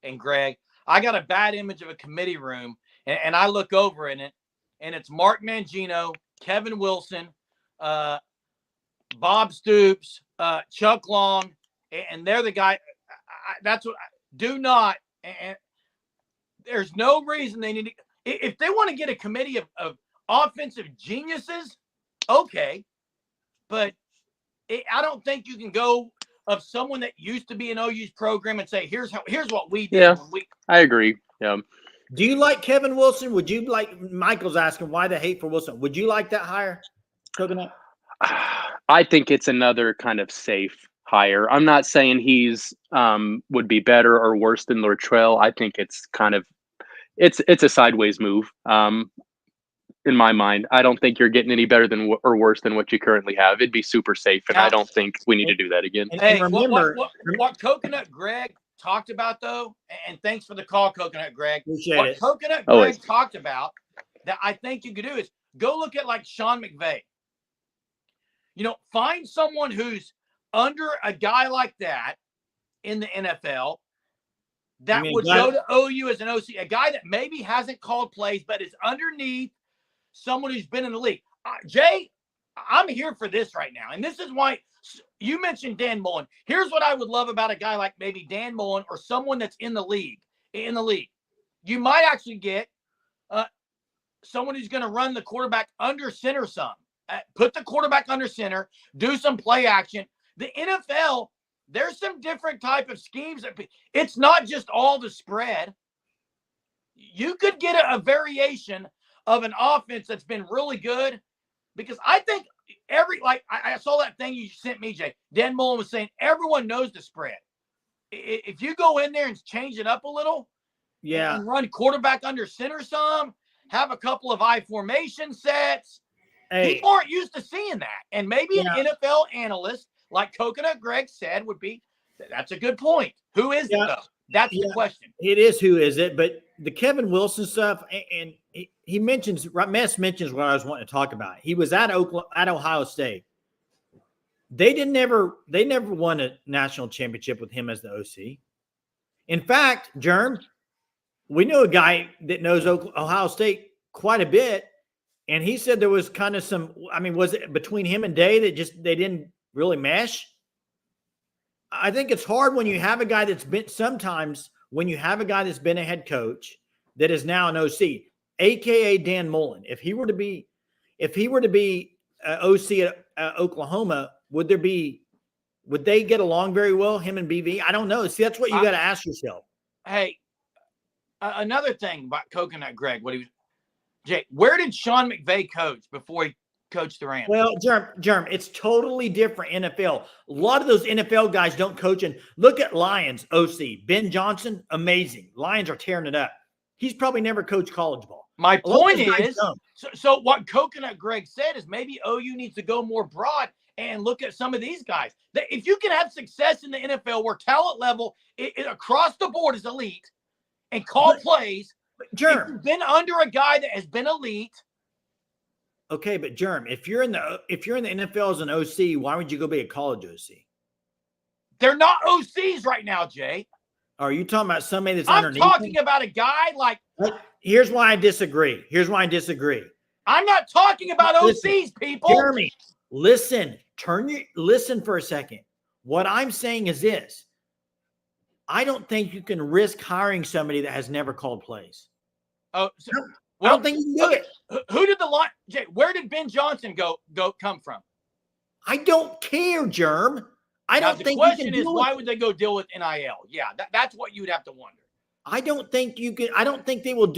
And Greg, I got a bad image of a committee room. And I look over in it, and it's Mark Mangino, Kevin Wilson, Bob Stoops, Chuck Long, and they're the guy. That's what do not. And there's no reason they need to. If they want to get a committee of offensive geniuses, okay. But I don't think you can go of someone that used to be in OU's program and say, here's what we did. Yeah, I agree. Yeah. Do you like Kevin Wilson? Would you like, Michael's asking why the hate for Wilson? Would you like that hire, Coconut? I think it's another kind of safe hire. I'm not saying he's would be better or worse than Lortrell. I think it's kind of, it's a sideways move. In my mind, I don't think you're getting any better than or worse than what you currently have. It'd be super safe, and I don't think we need to do that again. Hey, remember what Coconut Greg talked about, though, and thanks for the call, Coconut Greg. Appreciate it. Coconut Greg talked about that I think you could do is go look at like Sean McVay. Find someone who's under a guy like that in the NFL that would go to OU as an OC, a guy that maybe hasn't called plays but is underneath someone who's been in the league. Jay, I'm here for this right now. And this is why you mentioned Dan Mullen. Here's what I would love about a guy like maybe Dan Mullen or someone that's in the league. You might actually get someone who's going to run the quarterback under center some. Put the quarterback under center, do some play action. The NFL, there's some different type of schemes. It's not just all the spread. You could get a variation of an offense that's been really good, because I think I saw that thing you sent me, Jay. Dan Mullen was saying everyone knows the spread. If you go in there and change it up a little, and run quarterback under center some, have a couple of I formation sets. People aren't used to seeing that. And maybe an NFL analyst like Coconut Greg said that's a good point. Who is it though? That's the question. It is who is it, but the Kevin Wilson stuff, and he mentions what I was wanting to talk about. He was at Ohio State. They never won a national championship with him as the OC. In fact, Germ, we know a guy that knows Ohio State quite a bit, and he said there was kind of some. I mean, was it between him and Day that they didn't really mesh? I think it's hard when you have a guy that's been a head coach that is now an OC, aka Dan Mullen. If he were to be OC at Oklahoma, would they get along very well, him and BV? I don't know. See, that's what you got to ask yourself. Hey, another thing about Coconut Greg, Jay, where did Sean McVay coach before he coached the Rams? Well, Germ, it's totally different NFL. A lot of those NFL guys don't coach. And look at Lions OC. Ben Johnson, amazing. Lions are tearing it up. He's probably never coached college ball. My point is, so what Coconut Greg said is maybe OU needs to go more broad and look at some of these guys. If you can have success in the NFL where talent level across the board is elite and call plays, Germ, if you've been under a guy that has been elite. Okay, but Germ, if you're in the NFL as an OC, why would you go be a college OC? They're not OCs right now, Jay. Are you talking about somebody that's underneath? I'm talking about a guy like. Here's why I disagree. I'm not talking about OCs, people. Jeremy, listen. Listen for a second. What I'm saying is this. I don't think you can risk hiring somebody that has never called plays. Oh, I don't think you can do it. Who did the line? Jay, where did Ben Johnson come from? I don't care, Germ. I don't think the question is why would they go deal with NIL? Yeah, that's what you'd have to wonder. I don't think you can. I don't think they will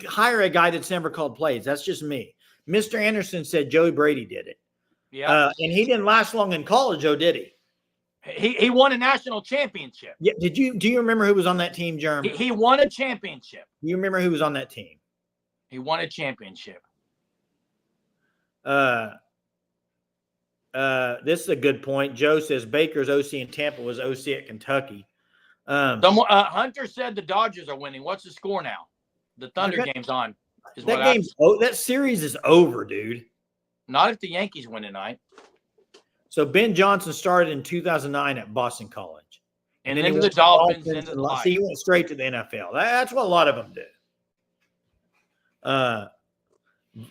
hire a guy that's never called plays. That's just me. Mr. Anderson said Joey Brady did it. Yeah, and he didn't last long in college, though, did he? He won a national championship. Yeah. Do you remember who was on that team, Jeremy? He won a championship. Do you remember who was on that team? He won a championship. This is a good point. Joe says Baker's OC in Tampa was OC at Kentucky. Hunter said the Dodgers are winning. What's the score now? The Thunder game's on. That series is over, dude. Not if the Yankees win tonight. So Ben Johnson started in 2009 at Boston College. And then the Dolphins. Into the he went straight to the NFL. That's what a lot of them do.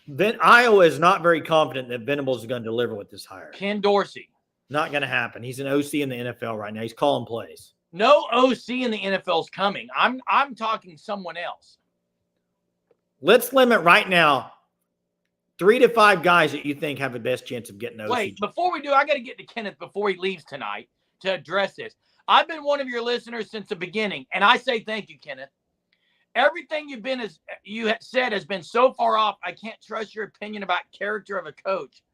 Then Iowa is not very confident that Venables is going to deliver with this hire. Ken Dorsey. Not going to happen. He's an OC in the NFL right now. He's calling plays. No OC in the NFL is coming. I'm talking someone else. Let's limit right now 3 to 5 guys that you think have the best chance of getting OC. Wait, before we do, I got to get to Kenneth before he leaves tonight to address this. I've been one of your listeners since the beginning, and I say thank you, Kenneth. Everything you said has been so far off. I can't trust your opinion about character of a coach.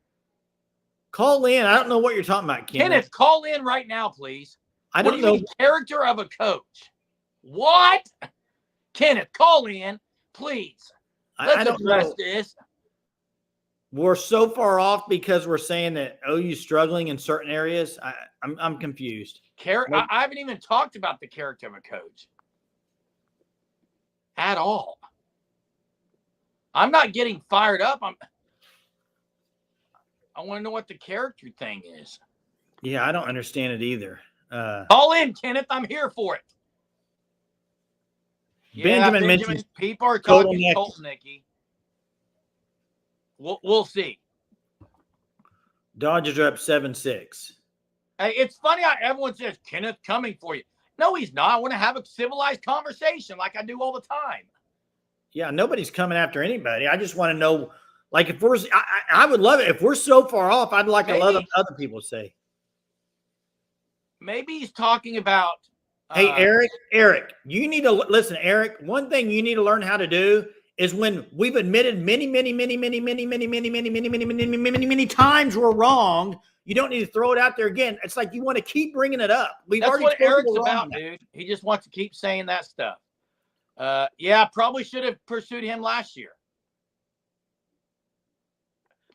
Call in. I don't know what you're talking about, Kenneth. Kenneth, call in right now, please. I don't know. Character of a coach. What? Kenneth, call in, please. Let's address this. We're so far off because we're saying that OU's struggling in certain areas. I'm confused. I haven't even talked about the character of a coach at all. I'm not getting fired up. I want to know what the character thing is. Yeah, I don't understand it either. Call in, Kenneth. I'm here for it. Benjamin mentions people are talking Colton Nicky. We'll see. Dodgers are up 7-6. Hey, it's funny how everyone says Kenneth coming for you. No, he's not. I want to have a civilized conversation like I do all the time. Yeah, nobody's coming after anybody. I just want to know, like, if we're, I would love it. If we're so far off, I'd like to let other people say. Maybe he's talking about. Hey, Eric, you need to listen, Eric. One thing you need to learn how to do is when we've admitted many times we're wrong, you don't need to throw it out there again. It's like you want to keep bringing it up. That's what Eric's about, dude. He just wants to keep saying that stuff. Yeah, probably should have pursued him last year.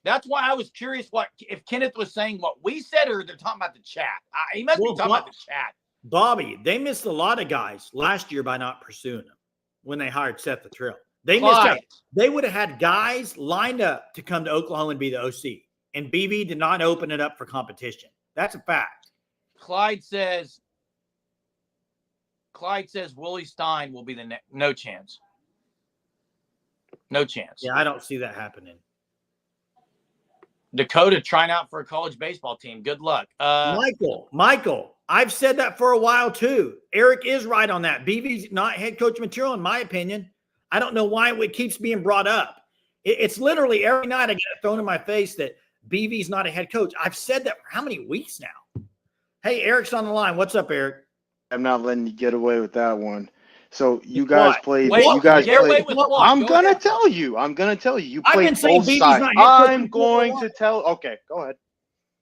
That's why I was curious if Kenneth was saying what we said or they're talking about the chat. He must be talking about the chat. Bobby, they missed a lot of guys last year by not pursuing them when they hired Seth the Thrill. They missed out. They would have had guys lined up to come to Oklahoma and be the OC. And BV did not open it up for competition. That's a fact. Clyde says Willie Stein will be the next. No chance. No chance. Yeah, I don't see that happening. Dakota trying out for a college baseball team. Good luck. Michael, I've said that for a while too. Eric is right on that. BV's not head coach material, in my opinion. I don't know why it keeps being brought up. It's literally every night I get it thrown in my face that BV's not a head coach. I've said that for how many weeks now? Hey, Eric's on the line. What's up, Eric? I'm not letting you get away with that one. So you guys played. Wait, you guys get played. away with what? I'm gonna tell you. I'm gonna tell you. You I've played been saying both BV's sides. not head coach I'm going to tell. Okay, go ahead.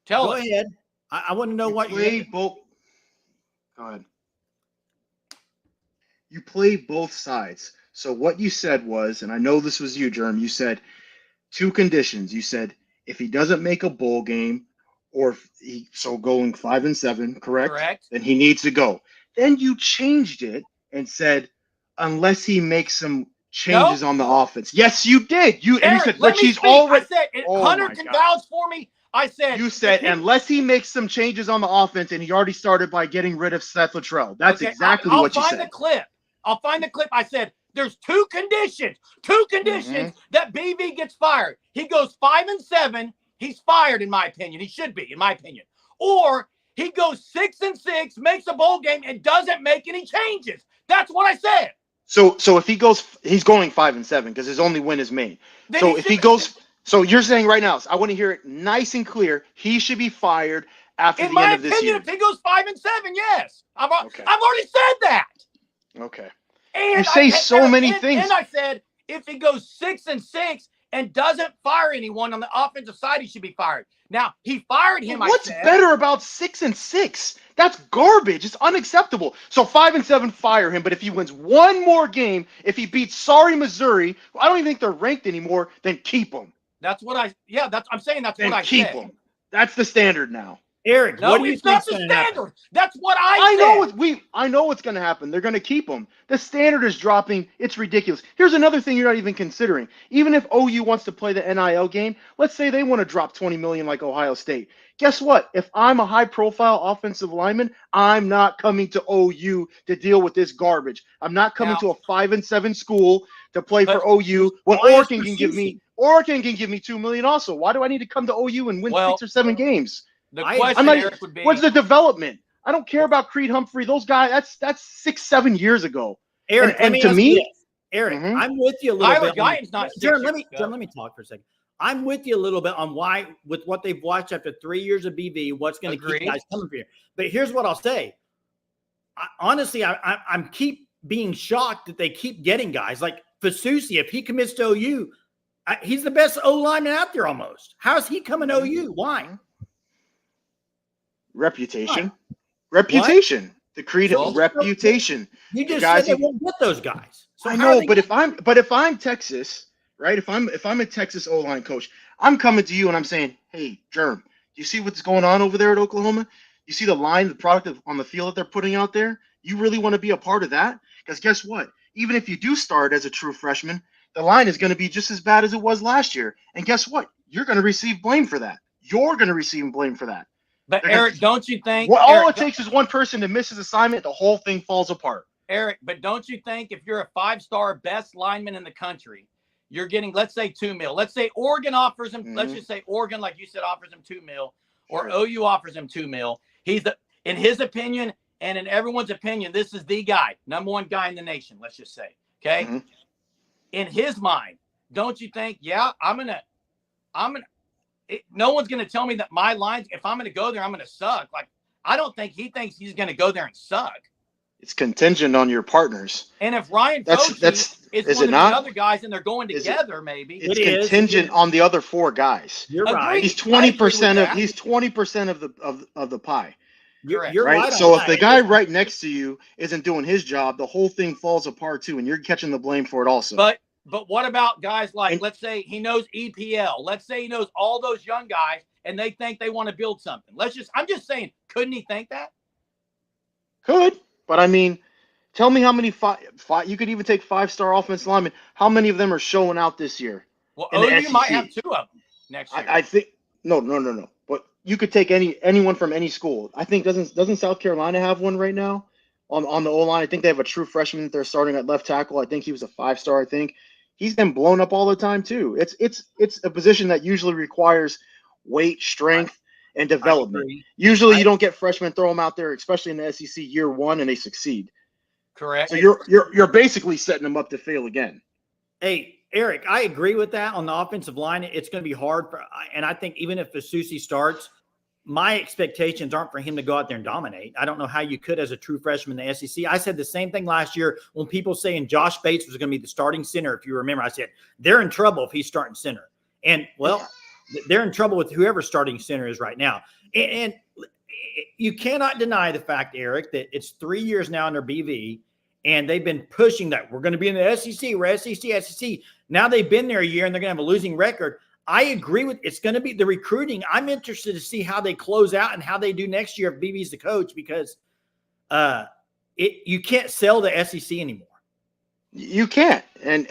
Go ahead. I want to know what you played both. Go ahead. You played both sides. So what you said was, and I know this was you, Jerm. You said two conditions. You said if he doesn't make a bowl game, or if going 5-7, correct? Then he needs to go. Then you changed it and said, unless he makes some changes on the offense. Yes, you did. Eric, and you said, which he's already. I said, Hunter can vouch for me. I said, you said, unless he makes some changes on the offense, and he already started by getting rid of Seth Luttrell. That's exactly what you said. I'll find the clip. I said, there's two conditions that BV gets fired. He goes 5-7. He's fired, in my opinion. He should be, in my opinion. Or he goes 6-6, makes a bowl game, and doesn't make any changes. That's what I said. So if he goes, he's going 5-7 because his only win is Maine. Then so if he goes, so you're saying right now, I want to hear it nice and clear. He should be fired after the end of this year. If he goes 5-7, yes. I've already said that. Okay. And you say so many things. And I said, if he goes 6-6 and doesn't fire anyone on the offensive side, he should be fired. Now, he fired him. What's better about 6-6? That's garbage. It's unacceptable. So 5-7, fire him. But if he wins one more game, if he beats Missouri, I don't even think they're ranked anymore, then keep him. That's what I'm saying that's what I said. Keep him. That's the standard now. Eric, no, what do you it's not the standard. Happen? That's what I said. I know what's going to happen. They're going to keep him. The standard is dropping. It's ridiculous. Here's another thing you're not even considering. Even if OU wants to play the NIL game, let's say they want to drop $20 million like Ohio State. Guess what? If I'm a high-profile offensive lineman, I'm not coming to OU to deal with this garbage. I'm not coming to a 5-7 school to play for OU when Oregon can give me $2 million also. Why do I need to come to OU and win 6 or 7 games? The question, Eric, would be, what's the development? I don't care about Creed Humphrey. Those guys, that's 6-7 years ago. Eric, and to me, Eric, I'm with you a little bit. Guyton's not Jerm, let me talk for a second. I'm with you a little bit on why, with what they've watched after 3 years of BV, what's going to keep guys coming for you. But here's what I'll say. Honestly, I'm keep being shocked that they keep getting guys like Fasusi. If he commits to OU, he's the best O lineman out there almost. How is he coming to OU? Why? Reputation. Reputation. The creed of reputation. You just said they won't get those guys. So I know, but if I'm Texas, right? If I'm a Texas O-line coach, I'm coming to you and I'm saying, hey, Jerm, do you see what's going on over there at Oklahoma? You see the line, the product on the field that they're putting out there? You really want to be a part of that? Because guess what? Even if you do start as a true freshman, the line is going to be just as bad as it was last year. And guess what? You're going to receive blame for that. You're going to receive blame for that. But Eric, don't you think? Well, all it takes is one person to miss his assignment, the whole thing falls apart. Eric, but don't you think if you're a 5-star best lineman in the country you're getting, let's say, $2 million. Let's say Oregon offers him. Let's Mhm. just say Oregon, like you said, offers him $2 million, or Sure. OU offers him $2 million. He's in his opinion and in everyone's opinion, this is the guy, number one guy in the nation. Let's just say, okay. Mhm. In his mind, don't you think? Yeah, no one's gonna tell me that my lines. If I'm gonna go there, I'm gonna suck. Like, I don't think he thinks he's gonna go there and suck. It's contingent on your partners. And if Ryan That's Foche is is one it of not? the other guys and they're going Is it- together, maybe. It's It is. contingent on the other 4 guys. You're Agreed. right. He's I agree with 20% of that. he's 20% of the pie, Correct. You're right? right. So on if the that. guy right next to you isn't doing his job, the whole thing falls apart too, and you're catching the blame for it also. But what about guys like, And- let's say he knows EPL. Let's say he knows all those young guys and they think they want to build something. I'm just saying, couldn't he think that? Could, but I mean, tell me how many five you could even take 5-star offensive linemen. How many of them are showing out this year? Well, In the OU might SEC. have 2 of them next year. I think no. But you could take anyone from any school. I think doesn't South Carolina have one right now on the O line? I think they have a true freshman that they're starting at left tackle. I think he was a 5-star. I think he's been blown up all the time too. It's a position that usually requires weight, strength, and development. agree. Usually, you don't get freshmen throw them out there, especially in the SEC year one, and they succeed. Correct. So you're basically setting them up to fail again. Hey, Eric, I agree with that on the offensive line. It's going to be hard and I think even if Fasusi starts, my expectations aren't for him to go out there and dominate. I don't know how you could as a true freshman in the SEC. I said the same thing last year when people saying Josh Bates was going to be the starting center. If you remember, I said they're in trouble if he's starting center. And well, they're in trouble with whoever starting center is right now. And you cannot deny the fact, Eric, that it's 3 years now under BV, and they've been pushing that we're going to be in the SEC. We're SEC. Now they've been there a year and they're going to have a losing record. I agree with it's going to be the recruiting. I'm interested to see how they close out and how they do next year if BB's the coach, because you can't sell the SEC anymore. You can't. And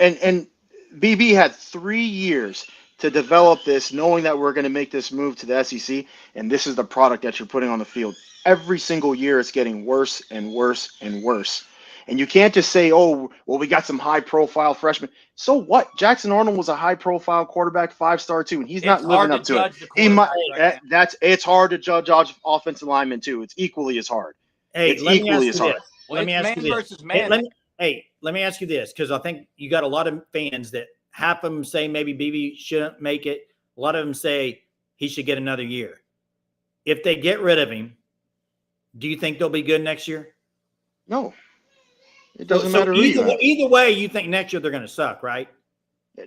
BB had 3 years to develop this, knowing that we're going to make this move to the SEC, and this is the product that you're putting on the field. Every single year, it's getting worse and worse and worse. And you can't just say, oh, well, we got some high-profile freshmen. So what? Jackson Arnold was a high-profile quarterback, 5-star too, and he's not living up to it. He might. Right it's hard to judge offensive linemen too. It's equally as hard. Hey, It's equally as hard. Well, Let me ask you this. versus man. Let me ask you this, because I think you got a lot of fans that half of them say maybe BB shouldn't make it. A lot of them say he should get another year. If they get rid of him, do you think they'll be good next year? No. It doesn't matter who you have. Either way, you think next year they're going to suck, right?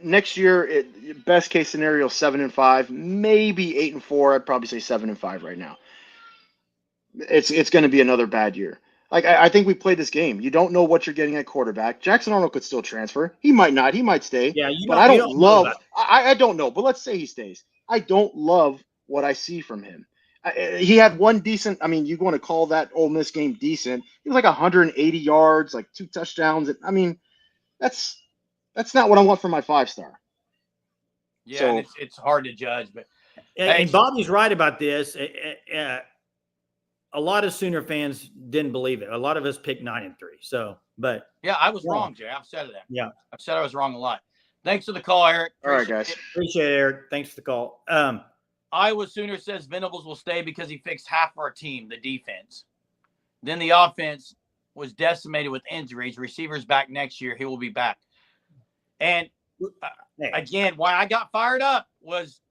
Next year, best case scenario, 7-5, maybe 8-4. I'd probably say 7-5 right now. It's going to be another bad year. Like I think we played this game. You don't know what you're getting at quarterback. Jackson Arnold could still transfer. He might not. He might stay. Yeah, but I don't love. I don't know. But let's say he stays. I don't love what I see from him. He had one decent. I mean, you want to call that Ole Miss game decent? He was like 180 yards, like 2 touchdowns. I mean, that's not what I want for my 5-star. Yeah, So, and it's hard to judge, but And Bobby's right about this. A lot of Sooner fans didn't believe it. A lot of us picked 9-3. So, but yeah, I was wrong, Jay. I've said that. Yeah, I've said I was wrong a lot. Thanks for the call, Eric. all right, guys. appreciate it, Eric. Thanks for the call. Iowa Sooner says Venables will stay because he fixed half our team, the defense. Then the offense was decimated with injuries. Receivers back next year. He will be back. And again, why I got fired up was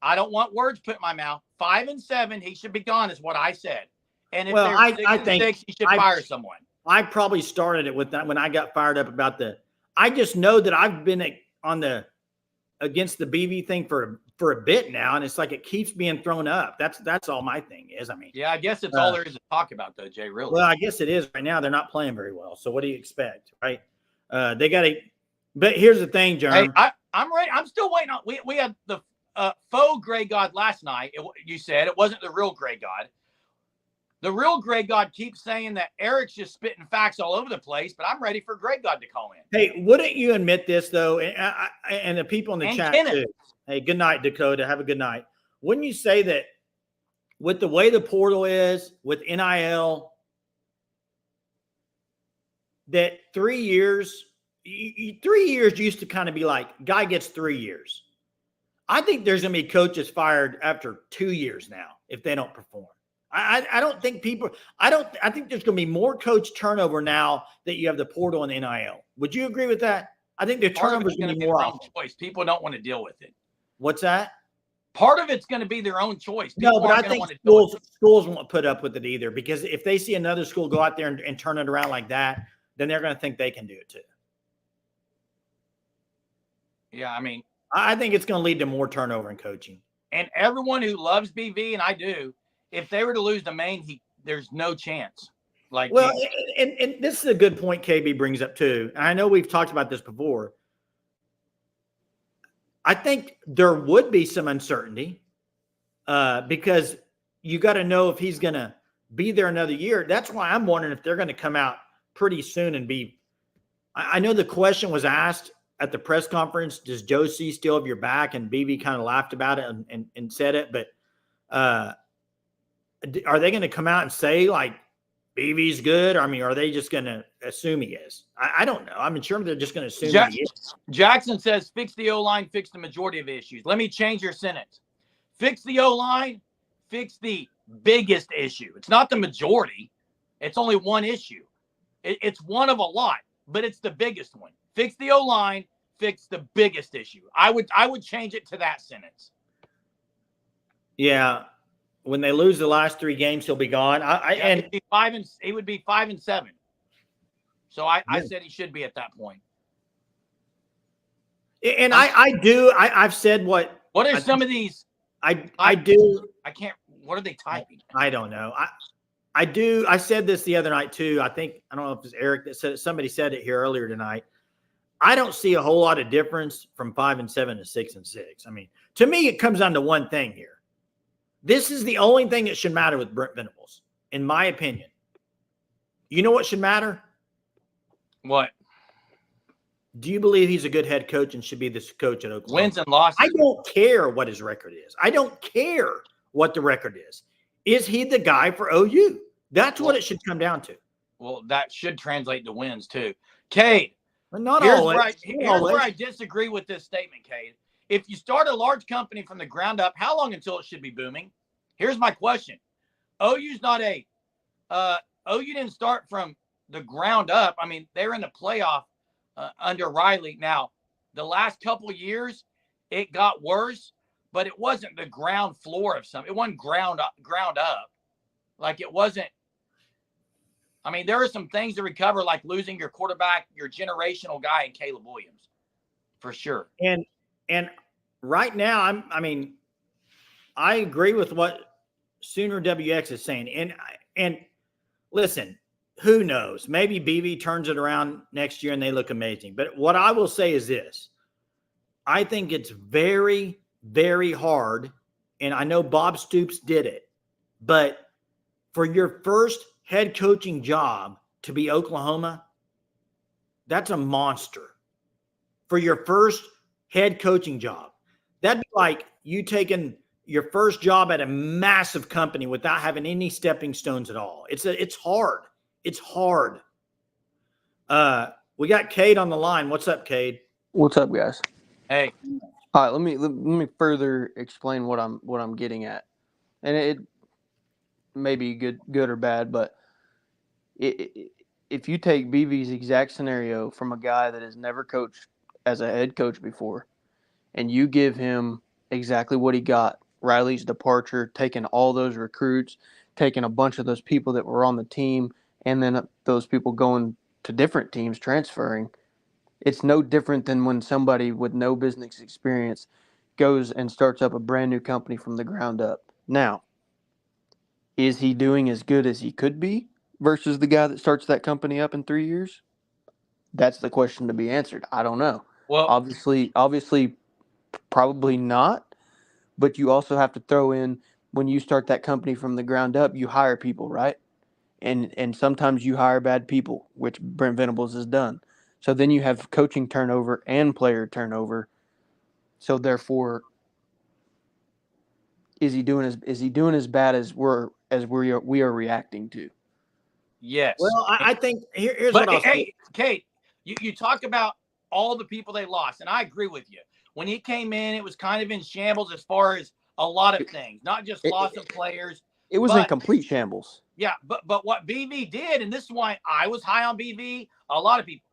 I don't want words put in my mouth. 5-7, he should be gone, is what I said. And if I think 6-6, he should fire someone. I probably started it with that when I got fired up about I just know that I've been on the against the BV thing for a bit now, and it's like it keeps being thrown up. That's all my thing is. I mean, yeah, I guess it's all there is to talk about, though, Jay. Really? Well, I guess it is right now. They're not playing very well. So what do you expect, right? They got to. But here's the thing, Jeremy. Hey, I'm ready. I'm still waiting on. We had the faux gray god last night. You said it wasn't the real gray god. The real Grey God keeps saying that Eric's just spitting facts all over the place, but I'm ready for Grey God to call in. Hey, wouldn't you admit this, though, and the people in the chat, Kenneth, too. Hey, good night, Dakota. Have a good night. Wouldn't you say that with the way the portal is, with NIL, that 3 years, 3 years used to kind of be like, guy gets 3 years. I think there's going to be coaches fired after 2 years now if they don't perform. I don't think people – I think there's going to be more coach turnover now that you have the portal and NIL. Would you agree with that? I think the turnover is going to be more often. Choice. People don't want to deal with it. What's that? Part of it's going to be their own choice. People no, but I think schools won't put up with it either, because if they see another school go out there and turn it around like that, then they're going to think they can do it too. Yeah, I mean, I think it's going to lead to more turnover in coaching. And everyone who loves BV, and I do, if they were to lose to Maine, there's no chance. Like, well, and this is a good point KB brings up too. And I know we've talked about this before. I think there would be some uncertainty because you got to know if he's going to be there another year. That's why I'm wondering if they're going to come out pretty soon and be. I know the question was asked at the press conference, does Joe C still have your back? And BB kind of laughed about it and said it. But are they going to come out and say, like, BB's good? I mean, are they just going to assume he is? I don't know. I'm sure they're just going to assume he is. Jackson says, fix the O-line, fix the majority of issues. Let me change your sentence. Fix the O-line, fix the biggest issue. It's not the majority. It's only one issue. It's one of a lot, but it's the biggest one. Fix the O-line, fix the biggest issue. I would change it to that sentence. Yeah. When they lose the last 3 games, he'll be gone. He would be 5-7. So I said he should be at that point. And I've said what. What are some of these? I do. I can't. What are they typing? I don't know. I do. I said this the other night too. I don't know if it was Eric that said it. Somebody said it here earlier tonight. I don't see a whole lot of difference from 5-7 to 6-6. I mean, to me, it comes down to one thing here. This is the only thing that should matter with Brent Venables, in my opinion. You know what should matter? What? Do you believe he's a good head coach and should be this coach at Oklahoma? Wins and losses. I don't care what his record is. I don't care what the record is. Is he the guy for OU? That's what it should come down to. Well, that should translate to wins too. Cade, here's where I disagree with this statement, Cade. If you start a large company from the ground up, how long until it should be booming? Here's my question. OU's not OU didn't start from the ground up. I mean, they're in the playoff under Riley. Now, the last couple of years, it got worse, but it wasn't the ground floor of something. It wasn't ground up. Like, it wasn't. I mean, there are some things to recover, like losing your quarterback, your generational guy, in Caleb Williams, for sure. And right now, I agree with what Sooner WX is saying. And listen, who knows? Maybe BV turns it around next year and they look amazing. But what I will say is this. I think it's very, very hard, and I know Bob Stoops did it, but for your first head coaching job to be Oklahoma, that's a monster. For your first head coaching job, that'd be like you taking your first job at a massive company without having any stepping stones at all. It's hard. It's hard. We got Cade on the line. What's up, Cade? What's up, guys? Hey. All right, let me further explain what I'm getting at, and it may be good or bad, but if you take BV's exact scenario from a guy that has never coached as a head coach before, and you give him exactly what he got, Riley's departure, taking all those recruits, taking a bunch of those people that were on the team, and then those people going to different teams, transferring, it's no different than when somebody with no business experience goes and starts up a brand new company from the ground up. Now, is he doing as good as he could be versus the guy that starts that company up in 3 years? That's the question to be answered. I don't know. Well, obviously, probably not. But you also have to throw in, when you start that company from the ground up, you hire people, right? And sometimes you hire bad people, which Brent Venables has done. So then you have coaching turnover and player turnover. So therefore, is he doing as bad as we are reacting to? Yes. Well, I think here's what I'll say. Kate, You talk about all the people they lost, and I agree with you. When he came in, it was kind of in shambles as far as a lot of things, not just loss of players. It was in complete shambles. Yeah, but what BV did, and this is why I was high on BV, a lot of people,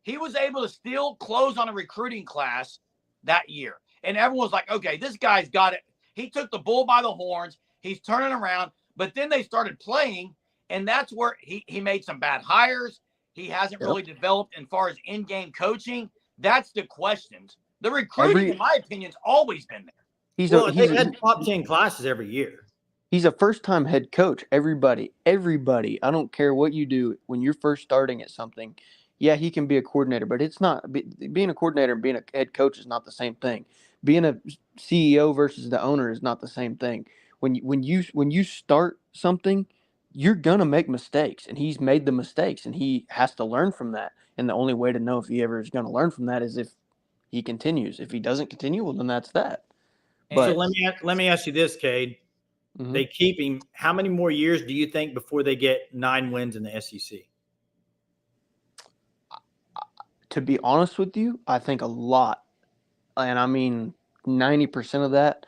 he was able to still close on a recruiting class that year. And everyone was like, okay, this guy's got it. He took the bull by the horns. He's turning around. But then they started playing, and that's where he made some bad hires. He hasn't really developed as far as in-game coaching. That's the questions. The recruiting, in my opinion, has always been there. They had top 10 classes every year. He's a first-time head coach. Everybody, I don't care what you do, when you're first starting at something, yeah, he can be a coordinator, but it's not being a coordinator and being a head coach is not the same thing. Being a CEO versus the owner is not the same thing. When you start something, you're gonna make mistakes, and he's made the mistakes, and he has to learn from that. And the only way to know if he ever is going to learn from that is if he continues. If he doesn't continue, well, then that's that. But so let me ask you this, Cade. Mm-hmm. They keep him. How many more years do you think before they get 9 wins in the SEC? To be honest with you, I think a lot. And I mean 90% of that,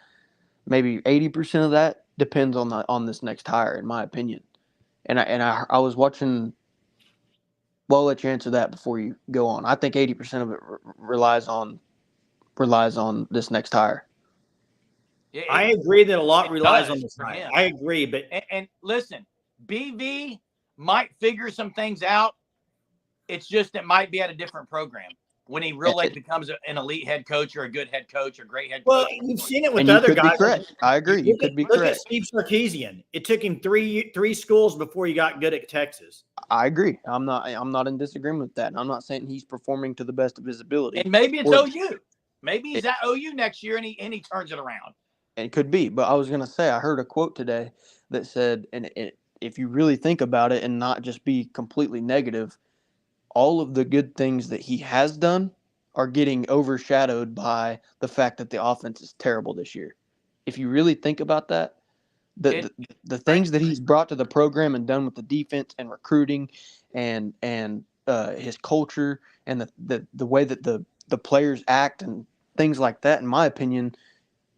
maybe 80% of that depends on this next hire, in my opinion. And I was watching. Well, I'll let you answer that before you go on. I think 80% of it relies on this next hire. I agree that a lot relies on this hire. I agree, but and listen, BV might figure some things out. It's just it might be at a different program when he really becomes an elite head coach or a good head coach or great head coach. Well, you've seen it with other guys. I agree. You could be correct. Look at Steve Sarkisian. It took him three schools before he got good at Texas. I agree. I'm not in disagreement with that. I'm not saying he's performing to the best of his ability. And maybe it's OU. Maybe he's at OU next year and he turns it around. It could be, but I was going to say, I heard a quote today that said, and if you really think about it and not just be completely negative, all of the good things that he has done are getting overshadowed by the fact that the offense is terrible this year. If you really think about that, the things that he's brought to the program and done with the defense and recruiting and his culture and the way that the players act and things like that, in my opinion,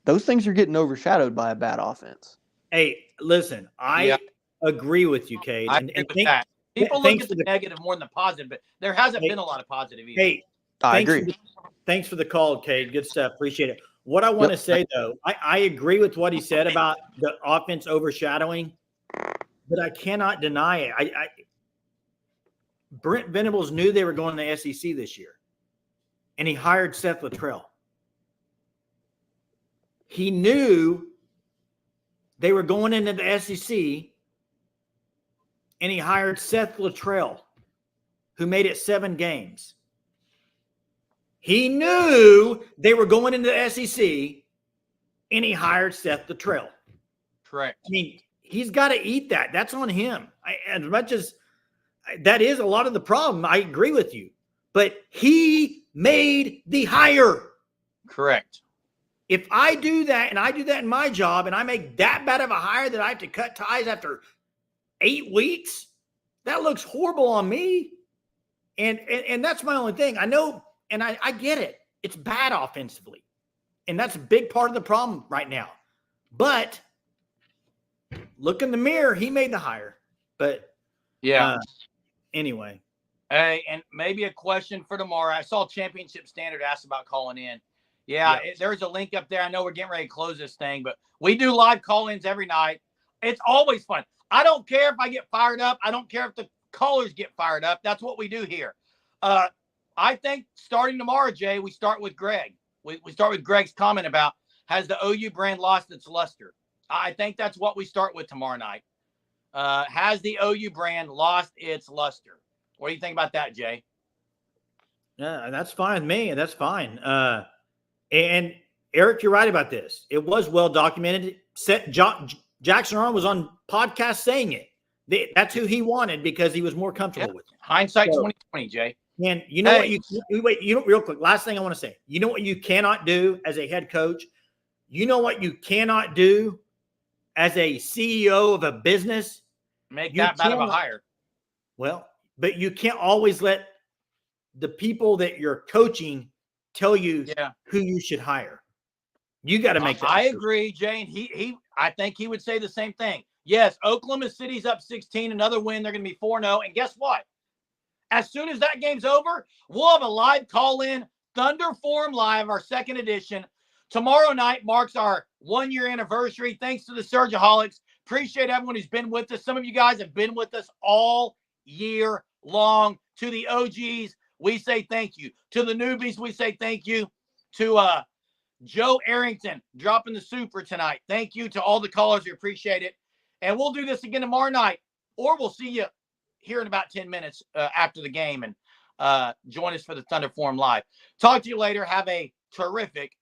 those things are getting overshadowed by a bad offense. Hey, listen, I agree with you, Cade. I agree with that. People look at the negative more than the positive, but there hasn't been a lot of positive either. Hey, I agree. Thanks for the call, Cade. Good stuff. Appreciate it. What I want to say, though, I agree with what he said about the offense overshadowing, but I cannot deny it. Brent Venables knew they were going to the SEC this year, and he hired Seth Luttrell. He knew they were going into the SEC, and he hired Seth Luttrell, who made it 7 games. He knew they were going into the SEC, and he hired Seth Luttrell. Correct. I mean, he's got to eat that. That's on him. As much as that is a lot of the problem, I agree with you. But he made the hire. Correct. If I do that, and I do that in my job, and I make that bad of a hire that I have to cut ties after 8 weeks, that looks horrible on me. And that's my only thing. I know, and I get it. It's bad offensively. And that's a big part of the problem right now. But look in the mirror, he made the hire. But anyway. Hey, and maybe a question for tomorrow. I saw Championship Standard asked about calling in. There's a link up there. I know we're getting ready to close this thing, but we do live call-ins every night. It's always fun. I don't care if I get fired up. I don't care if the callers get fired up. That's what we do here. I think starting tomorrow, Jay, we start with Greg. We start with Greg's comment about, has the OU brand lost its luster? I think that's what we start with tomorrow night. Has the OU brand lost its luster? What do you think about that, Jay? Yeah, that's fine with me. That's fine. And Eric, you're right about this. It was well documented. Jackson Arnold was on podcast saying it. That's who he wanted because he was more comfortable with it. Hindsight 2020, Jay. And you know what real quick, last thing I want to say. You know what you cannot do as a head coach? You know what you cannot do as a CEO of a business? Make that bad of a hire. Well, but you can't always let the people that you're coaching tell you who you should hire. You got to make that. I agree, Jay. And I think he would say the same thing. Yes, Oklahoma City's up 16, another win. They're going to be 4-0. And guess what? As soon as that game's over, we'll have a live call-in Thunder Forum Live, our second edition. Tomorrow night marks our 1-year anniversary. Thanks to the Surgeaholics. Appreciate everyone who's been with us. Some of you guys have been with us all year long. To the OGs, we say thank you. To the newbies, we say thank you. To Joe Arrington dropping the super tonight. Thank you to all the callers. We appreciate it. And we'll do this again tomorrow night, or we'll see you here in about 10 minutes after the game, and join us for the Thunder Forum Live. Talk to you later. Have a terrific